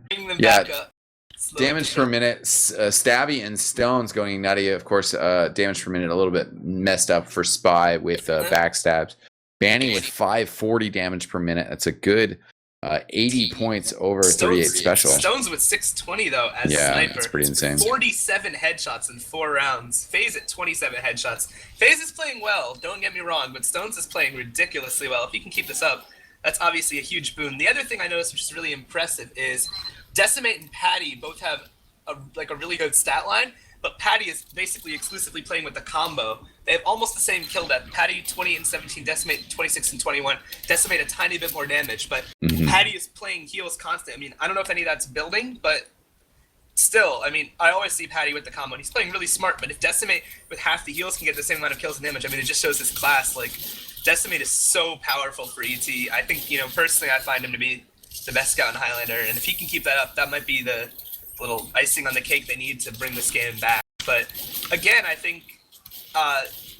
Bring them yeah. back up. Damage per minute, Stabby and Stone's going nutty. Of course, damage per minute a little bit messed up for Spy with backstabs. Banny with 540 damage per minute. That's a good 80 points over 38 special. Stone's with 620 though as yeah, sniper. That's pretty insane. 47 headshots in 4 rounds. FaZe at 27 headshots. FaZe is playing well, don't get me wrong, but Stone's is playing ridiculously well. If he can keep this up, that's obviously a huge boon. The other thing I noticed, which is really impressive, is Decimate and Patty both have a really good stat line, but Patty is basically exclusively playing with the combo. They have almost the same kill depth. Patty 20 and 17, Decimate 26 and 21. Decimate a tiny bit more damage, but Patty is playing heals constant. I mean, I don't know if any of that's building, but still, I mean, I always see Patty with the combo, and he's playing really smart, but if Decimate with half the heals can get the same amount of kills and damage, I mean, it just shows his class. Like, Decimate is so powerful for ET. I think, you know, personally, I find him to be the best scout in Highlander, and if he can keep that up, that might be the little icing on the cake they need to bring this game back. But again, I think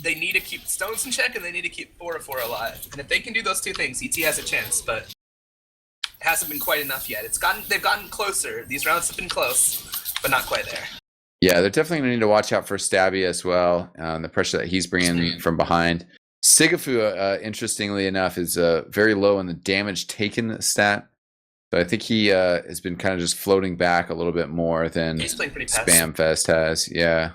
they need to keep Stones in check, and they need to keep 4-4 alive. And if they can do those two things, ET has a chance, but it hasn't been quite enough yet. They've gotten closer. These rounds have been close, but not quite there. Yeah, they're definitely going to need to watch out for Stabby as well. The pressure that he's bringing from behind. Sigafu, interestingly enough, is very low in the damage taken stat. So I think he has been kind of just floating back a little bit more than he's playing pretty Spamfest has. Yeah.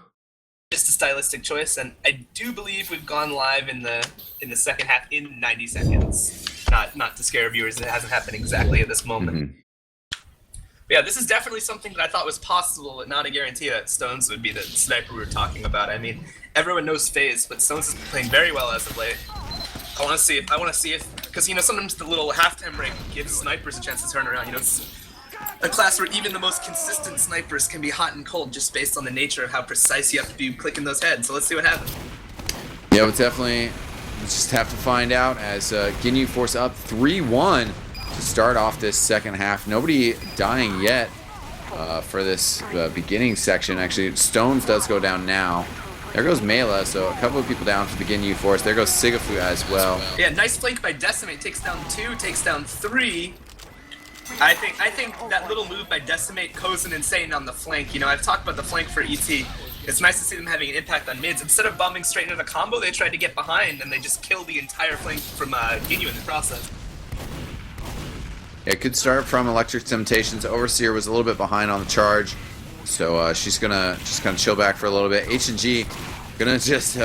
Just a stylistic choice, and I do believe we've gone live in the second half in 90 seconds. Not to scare viewers, it hasn't happened exactly at this moment. But yeah, this is definitely something that I thought was possible, but not a guarantee that Stones would be the sniper we were talking about. I mean, everyone knows FaZe, but Stones is playing very well as of late. I want to see if, because, you know, sometimes the little halftime break gives snipers a chance to turn around. You know, it's a class where even the most consistent snipers can be hot and cold just based on the nature of how precise you have to be clicking those heads. So let's see what happens. Yeah, we'll definitely just have to find out as Ginyu Force up 3-1 to start off this second half. Nobody dying yet for this beginning section. Actually, Stones does go down now. There goes Mela, so a couple of people down for the Ginyu Force. There goes Sigafu as well. Yeah, nice flank by Decimate. Takes down 2, takes down 3. I think that little move by Decimate, Kozin, and Satan on the flank, you know, I've talked about the flank for ET. It's nice to see them having an impact on mids. Instead of bombing straight into the combo, they tried to get behind, and they just killed the entire flank from Ginyu in the process. Yeah, good start from Electric Temptations. Overseer was a little bit behind on the charge. So she's gonna chill back for a little bit. H&G gonna just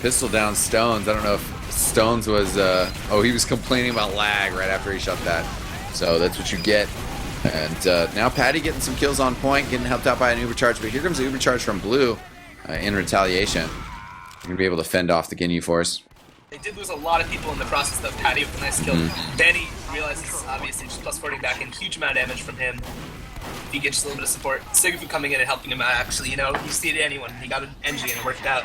pistol down Stones. I don't know if Stones was he was complaining about lag right after he shot that So that's what you get. And now Patty getting some kills on point, getting helped out by an Uber charge. But here comes the Uber charge from Blue in retaliation. You're going to be able to fend off the Ginyu force. They did lose a lot of people in the process, though. Patty with a nice kill. Benny realizes, obviously, just plus 40 back in. Huge amount of damage from him. He gets just a little bit of support. Sigafu coming in and helping him out, actually. You see it anyone. He got an NG and it worked out.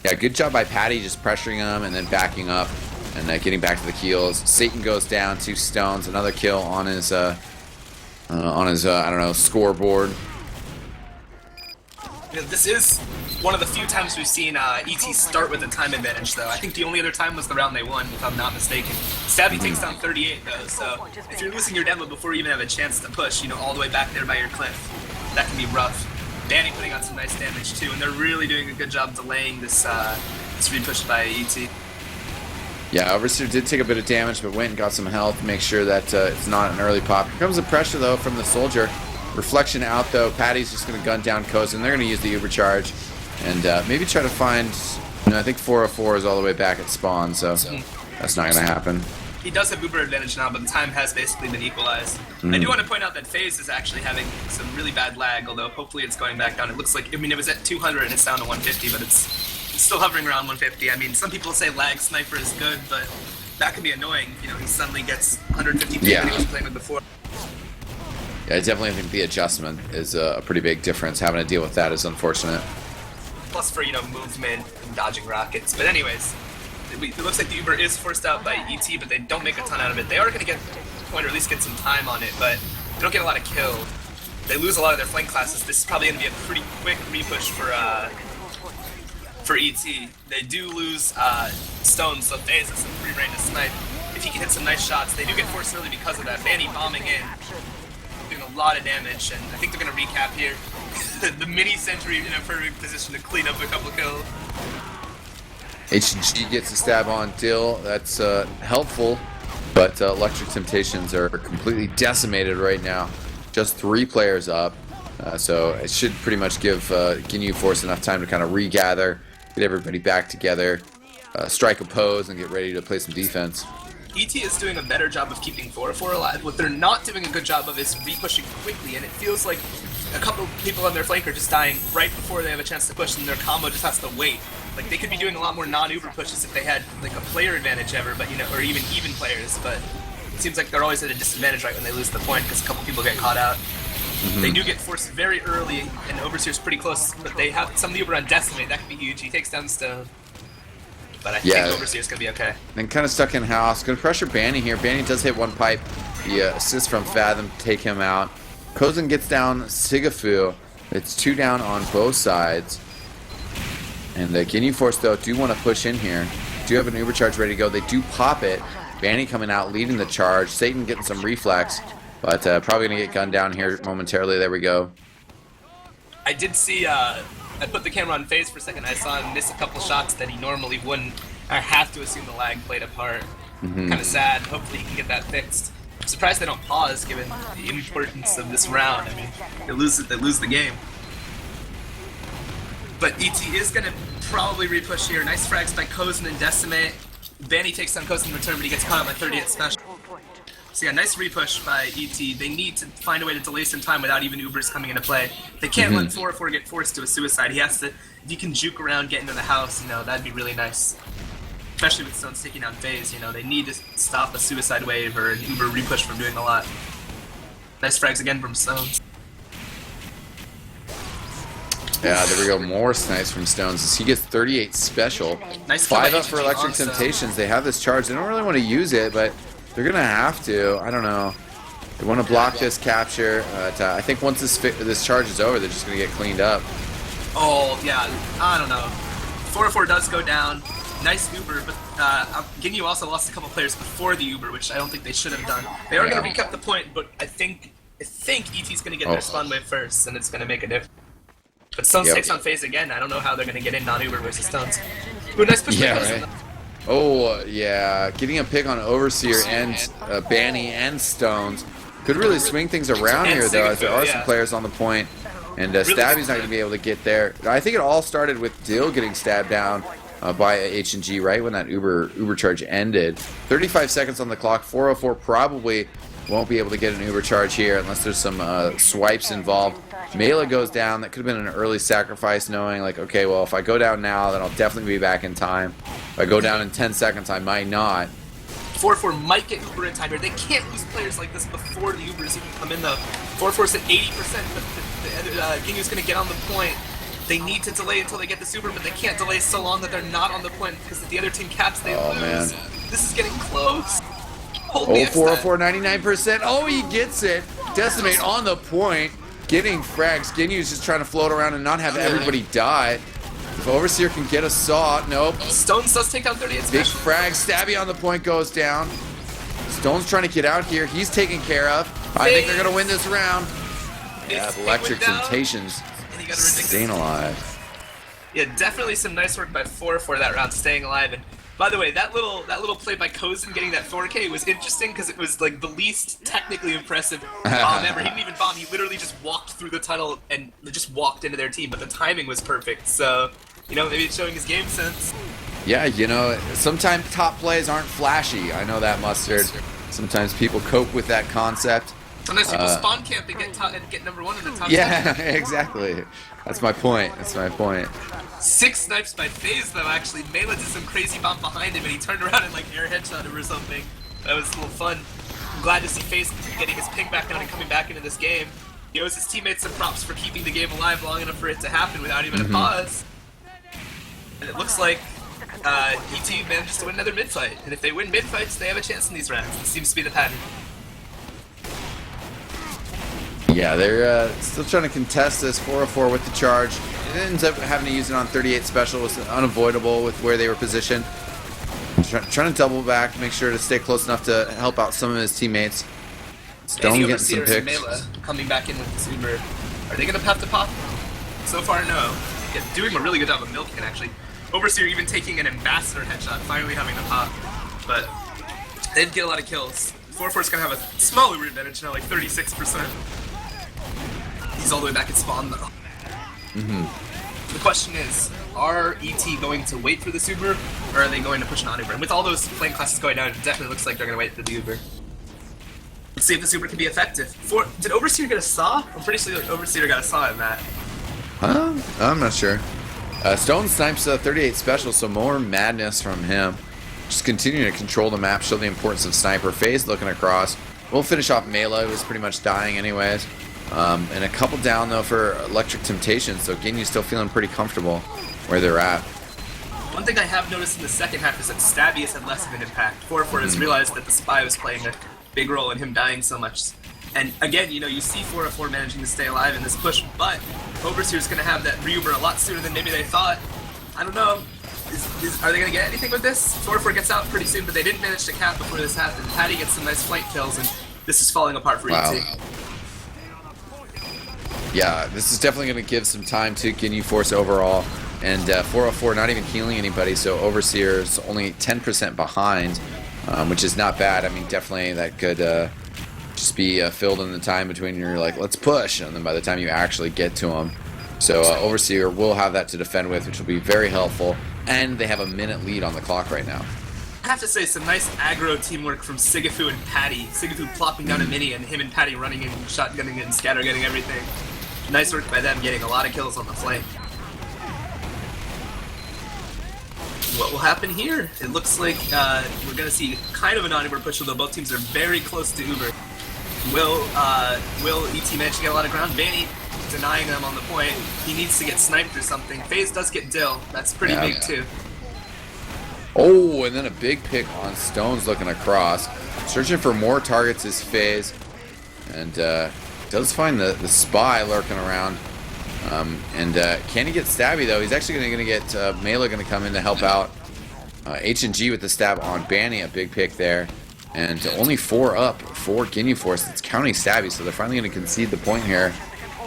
Yeah, good job by Patty just pressuring him and then backing up and getting back to the kills. Satan goes down 2 stones. Another kill on his I don't know, scoreboard. This is one of the few times we've seen ET start with a time advantage, though. I think the only other time was the round they won, if I'm not mistaken. Stabby takes down 38, though, so if you're losing your demo before you even have a chance to push, all the way back there by your cliff, that can be rough. Danny putting on some nice damage, too, and they're really doing a good job delaying this repush by ET. Yeah, Overseer did take a bit of damage, but went and got some health to make sure that it's not an early pop. Here comes the pressure, though, from the Soldier. Reflection out, though. Patty's just going to gun down Kozen. They're going to use the Uber charge and maybe try to find... I think 404 is all the way back at spawn, so that's not going to happen. He does have Uber advantage now, but the time has basically been equalized. I do want to point out that FaZe is actually having some really bad lag, although hopefully it's going back down. It looks like, it was at 200 and it's down to 150, but it's still hovering around 150. I mean, some people say lag sniper is good, but that can be annoying. He suddenly gets 150 ping that he was playing with before. Yeah, I definitely think the adjustment is a pretty big difference. Having to deal with that is unfortunate. Plus for, movement and dodging rockets. But anyways, it looks like the Uber is forced out by ET, but they don't make a ton out of it. They are going to get a point or at least get some time on it, but they don't get a lot of kills. They lose a lot of their flank classes. This is probably going to be a pretty quick repush for ET. They do lose stones, so FaZe has some free reign to snipe. If he can hit some nice shots, they do get forced early because of that. Fanny bombing in, doing a lot of damage, and I think they're going to recap here. The mini sentry in a perfect position to clean up a couple kills. HG gets a stab on Dill. That's helpful, but Electric Temptations are completely decimated right now. Just 3 players up, so it should pretty much give Ginyu Force enough time to kind of regather, get everybody back together, strike a pose, and get ready to play some defense. ET is doing a better job of keeping 4-4 alive. What they're not doing a good job of is repushing quickly, and it feels like a couple of people on their flank are just dying right before they have a chance to push, and their combo just has to wait. Like, they could be doing a lot more non-Uber pushes if they had, like, a player advantage ever, but, or even players, but it seems like they're always at a disadvantage right when they lose the point, because a couple people get caught out. They do get forced very early, and Overseer's pretty close, but they have some of the Uber on Decimate. That could be huge. He takes down Stone. But I think Overseer's going to be okay. Then kind of stuck in house. Going to pressure Banny here. Banny does hit 1 pipe. The assist from Fathom to take him out. Kozen gets down Sigafu. It's 2 down on both sides. And the Ginyu Force, though, do want to push in here. Do have an Uber charge ready to go. They do pop it. Banny coming out, leading the charge. Satan getting some reflex. But probably going to get gunned down here momentarily. There we go. I did see... I put the camera on FaZe for a second. I saw him miss a couple shots that he normally wouldn't. I have to assume the lag played a part. Kind of sad. Hopefully he can get that fixed. I'm surprised they don't pause, given the importance of this round. I mean, they lose the game. But ET is going to probably repush here. Nice frags by Kozen and Decimate. Banny takes down Kozen in return, but he gets caught on my 30th special. So yeah, nice repush by ET. They need to find a way to delay some time without even Ubers coming into play. They can't let 4-4 get forced to a suicide. He has to, if he can juke around, get into the house, that'd be really nice. Especially with Stones taking down FaZe, they need to stop a suicide wave or an Uber repush from doing a lot. Nice frags again from Stones. Yeah, there we go. More snipes from Stones as he gets 38 special. Nice 5 up for Electric Temptations. They have this charge. They don't really want to use it, but they're going to have to. I don't know. They want to block this capture. I think once this charge is over, they're just going to get cleaned up. Oh, yeah. I don't know. 4-4 does go down. Nice Uber, but Ginyu also lost a couple players before the Uber, which I don't think they should have done. They are going to recap the point, but I think ET's going to get their spawn wave first, and it's going to make a difference. But Stones takes on FaZe again. I don't know how they're going to get in non-Uber versus Stones. Ooh, nice push by Kozen. Right. Oh, yeah. Getting a pick on Overseer and Banny and Stones could really swing things around here, though, as there are some players on the point. And Stabby's not going to be able to get there. I think it all started with Dill getting stabbed down by H&G right when that Uber charge ended. 35 seconds on the clock. 404 probably won't be able to get an Uber charge here unless there's some swipes involved. Mela goes down. That could have been an early sacrifice, knowing like, okay, well, if I go down now, then I'll definitely be back in time. If I go down in 10 seconds, I might not. 404 might get Uber in time here. They can't lose players like this before the Ubers even come in, though. 404's at 80%, but Ginyu's going to get on the point. They need to delay until they get the Uber, but they can't delay so long that they're not on the point, because if the other team caps, they lose. Man. This is getting close. Hold Oh, 404, 99%. Oh, he gets it. Decimate on the point. Getting frags. Ginyu's just trying to float around and not have everybody die. If Overseer can get a saw, nope. Stones does take down 38 Big special. frag. Stabby on the point goes down. Stone's trying to get out here. He's taken care of. I think they're going to win this round. Yeah, Electric Temptations staying alive. Yeah, definitely some nice work by 404 that round, staying alive. And by the way, that little play by Kozin getting that 4K was interesting because it was like the least technically impressive bomb ever. He didn't even bomb. He literally just walked through the tunnel and just walked into their team. But the timing was perfect. So, you know, maybe it's showing his game sense. Yeah, you know, sometimes top plays aren't flashy. I know that, Mustard. Sometimes people cope with that concept. Sometimes people spawn camp and get number one in the top 10. Yeah, exactly. That's my point. That's my point. 6 snipes by FaZe, though, actually. Mela did some crazy bomb behind him, and he turned around and, like, air headshot him or something. That was a little fun. I'm glad to see FaZe getting his ping back on and coming back into this game. He owes his teammates some props for keeping the game alive long enough for it to happen without even a pause. And it looks like ET manages to win another mid-fight. And if they win mid-fights, they have a chance in these rounds. It seems to be the pattern. Yeah, they're still trying to contest this 404 with the charge. It ends up having to use it on 38 special. It was unavoidable with where they were positioned. Trying to double back, make sure to stay close enough to help out some of his teammates. Stone getting some picks. Mela coming back in with this Uber. Are they going to have to pop? So far, no. Yeah, doing a really good job of milking, actually. Overseer even taking an ambassador headshot, finally having to pop. But they didn't get a lot of kills. 404's going to have a small Uber advantage now, like 36%. He's all the way back at spawn, though. The question is, are ET going to wait for this Uber, or are they going to push an on-Uber? And with all those flame classes going down, it definitely looks like they're going to wait for the Uber. Let's see if this Uber can be effective. Did Overseer get a saw? I'm pretty sure Overseer got a saw in that. I'm not sure. Stone snipes 38 special, so more madness from him. Just continuing to control the map, show the importance of sniper. FaZe looking across. We'll finish off Mela, who was pretty much dying anyways. And a couple down, though, for Electric Temptations, so Ginyu's still feeling pretty comfortable where they're at. One thing I have noticed in the second half is that Stabby has had less of an impact. 404 has realized that the Spy was playing a big role in him dying so much. And again, you know, you see 404 managing to stay alive in this push, but Overseer's going to have that Uber a lot sooner than maybe they thought. I don't know. Are they going to get anything with this? 404 gets out pretty soon, but they didn't manage to cap before this happened. Patty gets some nice flank kills, and this is falling apart for ET. Yeah, this is definitely going to give some time to Ginyu Force overall. And 404 not even healing anybody, so Overseer's only 10% behind, which is not bad. I mean, definitely that could just be filled in the time between you're like, let's push, and then by the time you actually get to him. So Overseer will have that to defend with, which will be very helpful. And they have a minute lead on the clock right now. I have to say, some nice aggro teamwork from Sigafu and Patty. Sigafu plopping down a mini and him and Patty running in, shotgunning it and scattergunning everything. Nice work by them getting a lot of kills on the flank. What will happen here? It looks like we're going to see kind of an on-Uber push, although both teams are very close to Uber. Will ET manage to get a lot of ground? Vanny denying them on the point. He needs to get sniped or something. FaZe does get Dill. That's pretty big too. Oh, and then a big pick on Stones looking across. Searching for more targets is FaZe. And does find the Spy lurking around. Can he get Stabby, though? He's actually going to get Mela going to come in to help out. H&G with the stab on Banny, a big pick there. And only 4 up for Ginyu Force. It's counting Stabby, so they're finally going to concede the point here.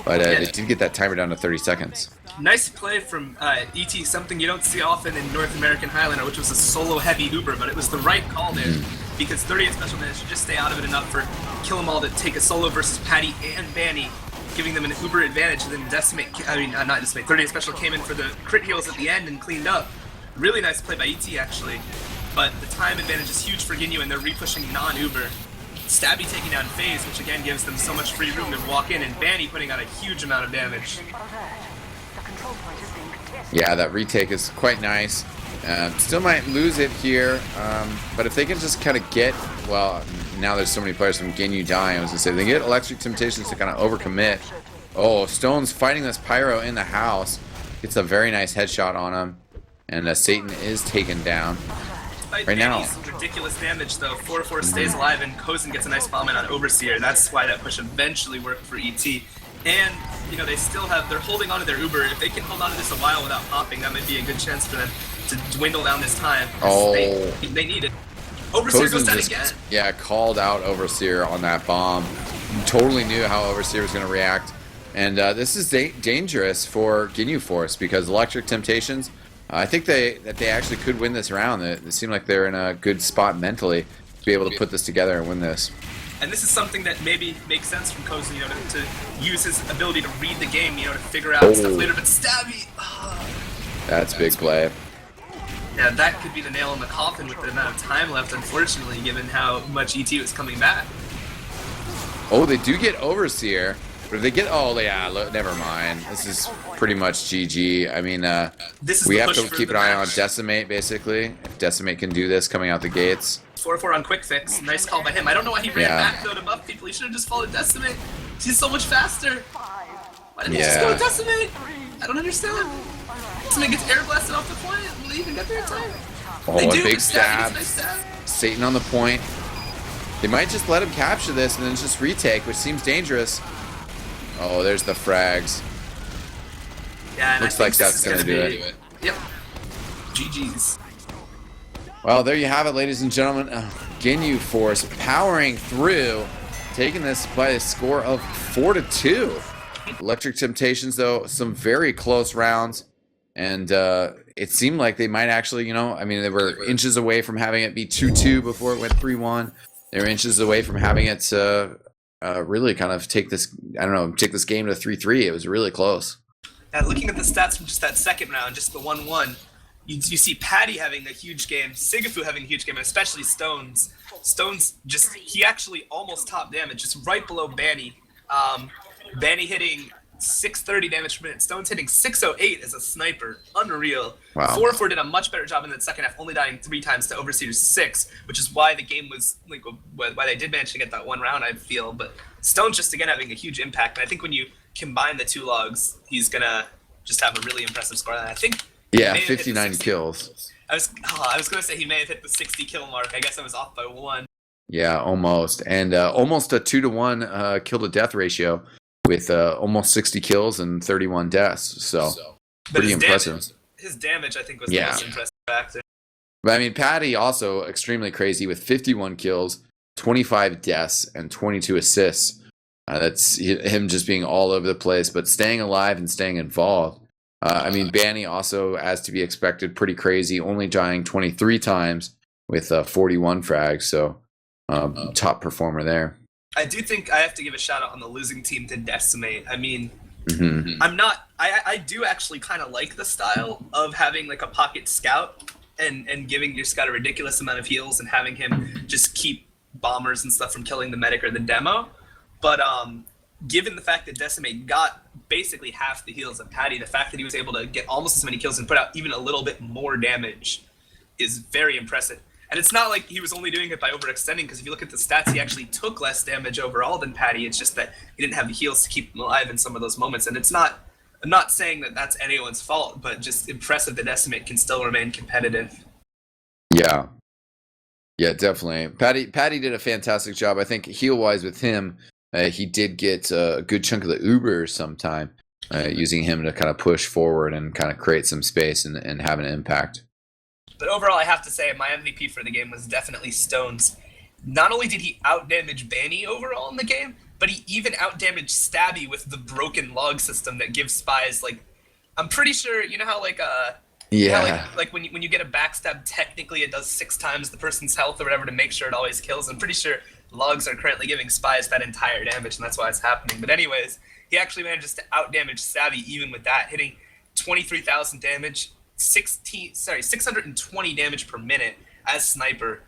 But they did get that timer down to 30 seconds. Nice play from ET, something you don't see often in North American Highlander, which was a solo-heavy Uber, but it was the right call there, because 38 special managed to just stay out of it enough for Kill 'Em All to take a solo versus Patty and Banny, giving them an Uber advantage, and then Decimate, not Decimate, 38 special came in for the crit heals at the end and cleaned up. Really nice play by ET actually, but the time advantage is huge for Ginyu and they're re-pushing non-Uber. Stabby taking down FaZe, which again gives them so much free room to walk in, and Banny putting out a huge amount of damage. Yeah, that retake is quite nice. Still might lose it here, but if they can just kind of get, well, now there's so many players from Ginyu dying, I was going to say, they get Electric Temptations to kind of overcommit. Oh, Stone's fighting this Pyro in the house. Gets a very nice headshot on him, and Satan is taken down. Despite right now. Banny's ridiculous damage though, 4-4 stays alive, and Kozin gets a nice bomb in on Overseer. That's why that push eventually worked for ET. And, you know, they still have, they're holding on to their Uber. If they can hold on to this a while without popping, that might be a good chance for them to dwindle down this time. Oh. They need it. Overseer goes down again. Yeah, called out Overseer on that bomb. Totally knew how Overseer was going to react. And this is dangerous for Ginyu Force because Electric Temptations, I think that they actually could win this round. They seem like they're in a good spot mentally to be able to put this together and win this. And this is something that maybe makes sense from Kozin, you know, to use his ability to read the game, you know, to figure out stuff later. But Stabby, that's big play. Yeah, that could be the nail in the coffin with the amount of time left, unfortunately, given how much ET was coming back. Oh, they do get Overseer. But if they get, oh yeah, look, never mind. This is pretty much GG. I mean, we have to keep an eye on Decimate, basically. If Decimate can do this coming out the gates. 4-4 on Quick Fix. Nice call by him. I don't know why he ran back, though, to buff people. He should have just followed Decimate. He's so much faster. Why didn't he just go with Decimate? I don't understand. Decimate gets air blasted off the point. Will he even get there in time? Oh, a big stab. Satan on the point. They might just let him capture this and then just retake, which seems dangerous. Oh, there's the frags. Yeah, and looks like that's gonna do it. Yep. GG's. Well, there you have it, ladies and gentlemen. Ginyu Force powering through, taking this by a score of 4-2. Electric Temptations, though, some very close rounds, and it seemed like they might actually, you know, I mean, they were inches away from having it be 2-2 before it went 3-1. They were inches away from having it really kind of take this, I don't know, take this game to 3-3. It was really close. Looking at the stats from just that second round, just the 1-1, you see Patty having a huge game, Sigafu having a huge game, and especially Stones. Stones just, he actually almost top damage, just right below Banny. Banny hitting 630 damage per minute, Stones hitting 608 as a sniper. Unreal. Wow. 4-4 did a much better job in the second half, only dying 3 times to Overseer's 6, which is why the game was, like, why they did manage to get that one round, I feel. But Stones just, again, having a huge impact. And I think when you combine the two logs, he's going to just have a really impressive score. And I think... Yeah, 59 kills. I was going to say he may have hit the 60 kill mark. I guess I was off by 1. Yeah, almost. And almost a 2-to-1 kill to death ratio with almost 60 kills and 31 deaths. So pretty impressive. His damage, I think, was the most impressive factor. But I mean, Patty also extremely crazy with 51 kills, 25 deaths, and 22 assists. That's him just being all over the place, but staying alive and staying involved. I mean, Banny also, as to be expected, pretty crazy, only dying 23 times with 41 frags, so top performer there. I do think I have to give a shout out on the losing team to Decimate. I mean, I do actually kind of like the style of having like a pocket scout and giving your scout a ridiculous amount of heals and having him just keep bombers and stuff from killing the medic or the demo. But given the fact that Decimate got basically half the heals of Patty, the fact that he was able to get almost as many kills and put out even a little bit more damage is very impressive. And it's not like he was only doing it by overextending, because if you look at the stats, he actually took less damage overall than Patty. It's just that he didn't have the heals to keep him alive in some of those moments. And it's not, I'm not saying that that's anyone's fault, but just impressive that Decimate can still remain competitive. Yeah. Yeah, definitely. Patty did a fantastic job. I think heal-wise with him, he did get a good chunk of the Uber sometime, using him to kind of push forward and kind of create some space and have an impact. But overall, I have to say my MVP for the game was definitely Stones. Not only did he outdamage Banny overall in the game, but he even outdamaged Stabby with the broken log system that gives spies, like, I'm pretty sure, you know how like like when you get a backstab, technically it does 6 times the person's health or whatever to make sure it always kills. I'm pretty sure logs are currently giving spies that entire damage, and that's why it's happening. But anyways, he actually manages to outdamage Stabby even with that, hitting 23,000 damage, 620 damage per minute as sniper.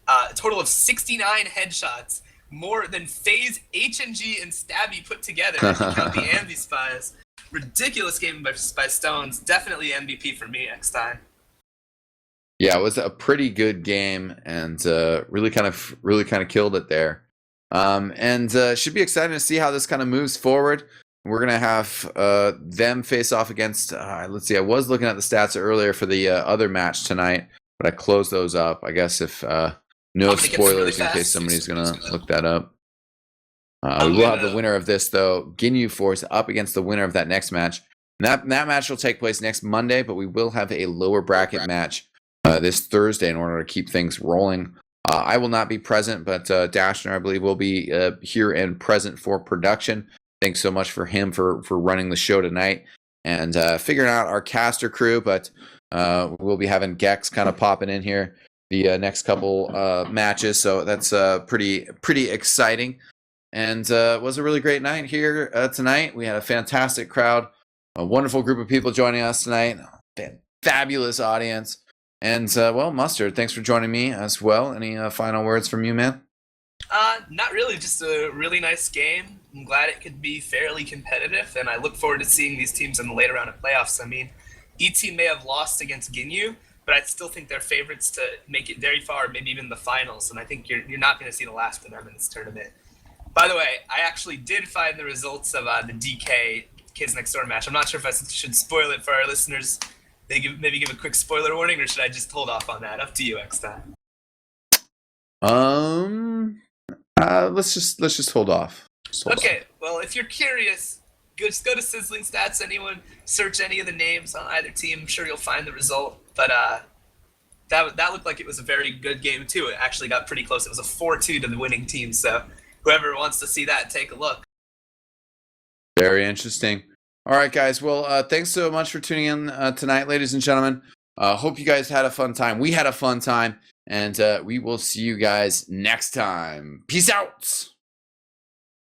A total of 69 headshots, more than FaZe, HNG, and Stabby put together if you count the Ambi spies. Ridiculous game by Stones. Definitely MVP for me, eXtine. Yeah, it was a pretty good game, and really kind of killed it there. And should be exciting to see how this kind of moves forward. We're gonna have them face off against. Let's see. I was looking at the stats earlier for the other match tonight, but I closed those up. I guess if no spoilers in case somebody's gonna look that up. We will have the winner of this though. Ginyu Force up against the winner of that next match. And that match will take place next Monday, but we will have a lower bracket match this Thursday in order to keep things rolling. I will not be present, but dashnerr, I believe, will be here and present for production. Thanks so much for him for running the show tonight and figuring out our caster crew. But we'll be having Gex kind of popping in here the next couple matches, so that's pretty exciting. And it was a really great night here tonight. We had a fantastic crowd, a wonderful group of people joining us tonight, fabulous audience. And, well, Mustard, thanks for joining me as well. Any final words from you, man? Not really. Just a really nice game. I'm glad it could be fairly competitive, and I look forward to seeing these teams in the later round of playoffs. I mean, ET may have lost against Ginyu, but I still think they're favorites to make it very far, maybe even the finals, and I think you're not going to see the last of them in this tournament. By the way, I actually did find the results of the DK Kids Next Door match. I'm not sure if I should spoil it for our listeners. Maybe give a quick spoiler warning, or should I just hold off on that? Up to you, eXtine. Let's just hold off. Okay, well, if you're curious, just go to Sizzling Stats. Anyone search any of the names on either team. I'm sure you'll find the result. But that looked like it was a very good game too. It actually got pretty close. It was a 4-2 to the winning team. So whoever wants to see that, take a look. Very interesting. All right, guys. Well, thanks so much for tuning in tonight, ladies and gentlemen. Hope you guys had a fun time. We had a fun time, and we will see you guys next time. Peace out.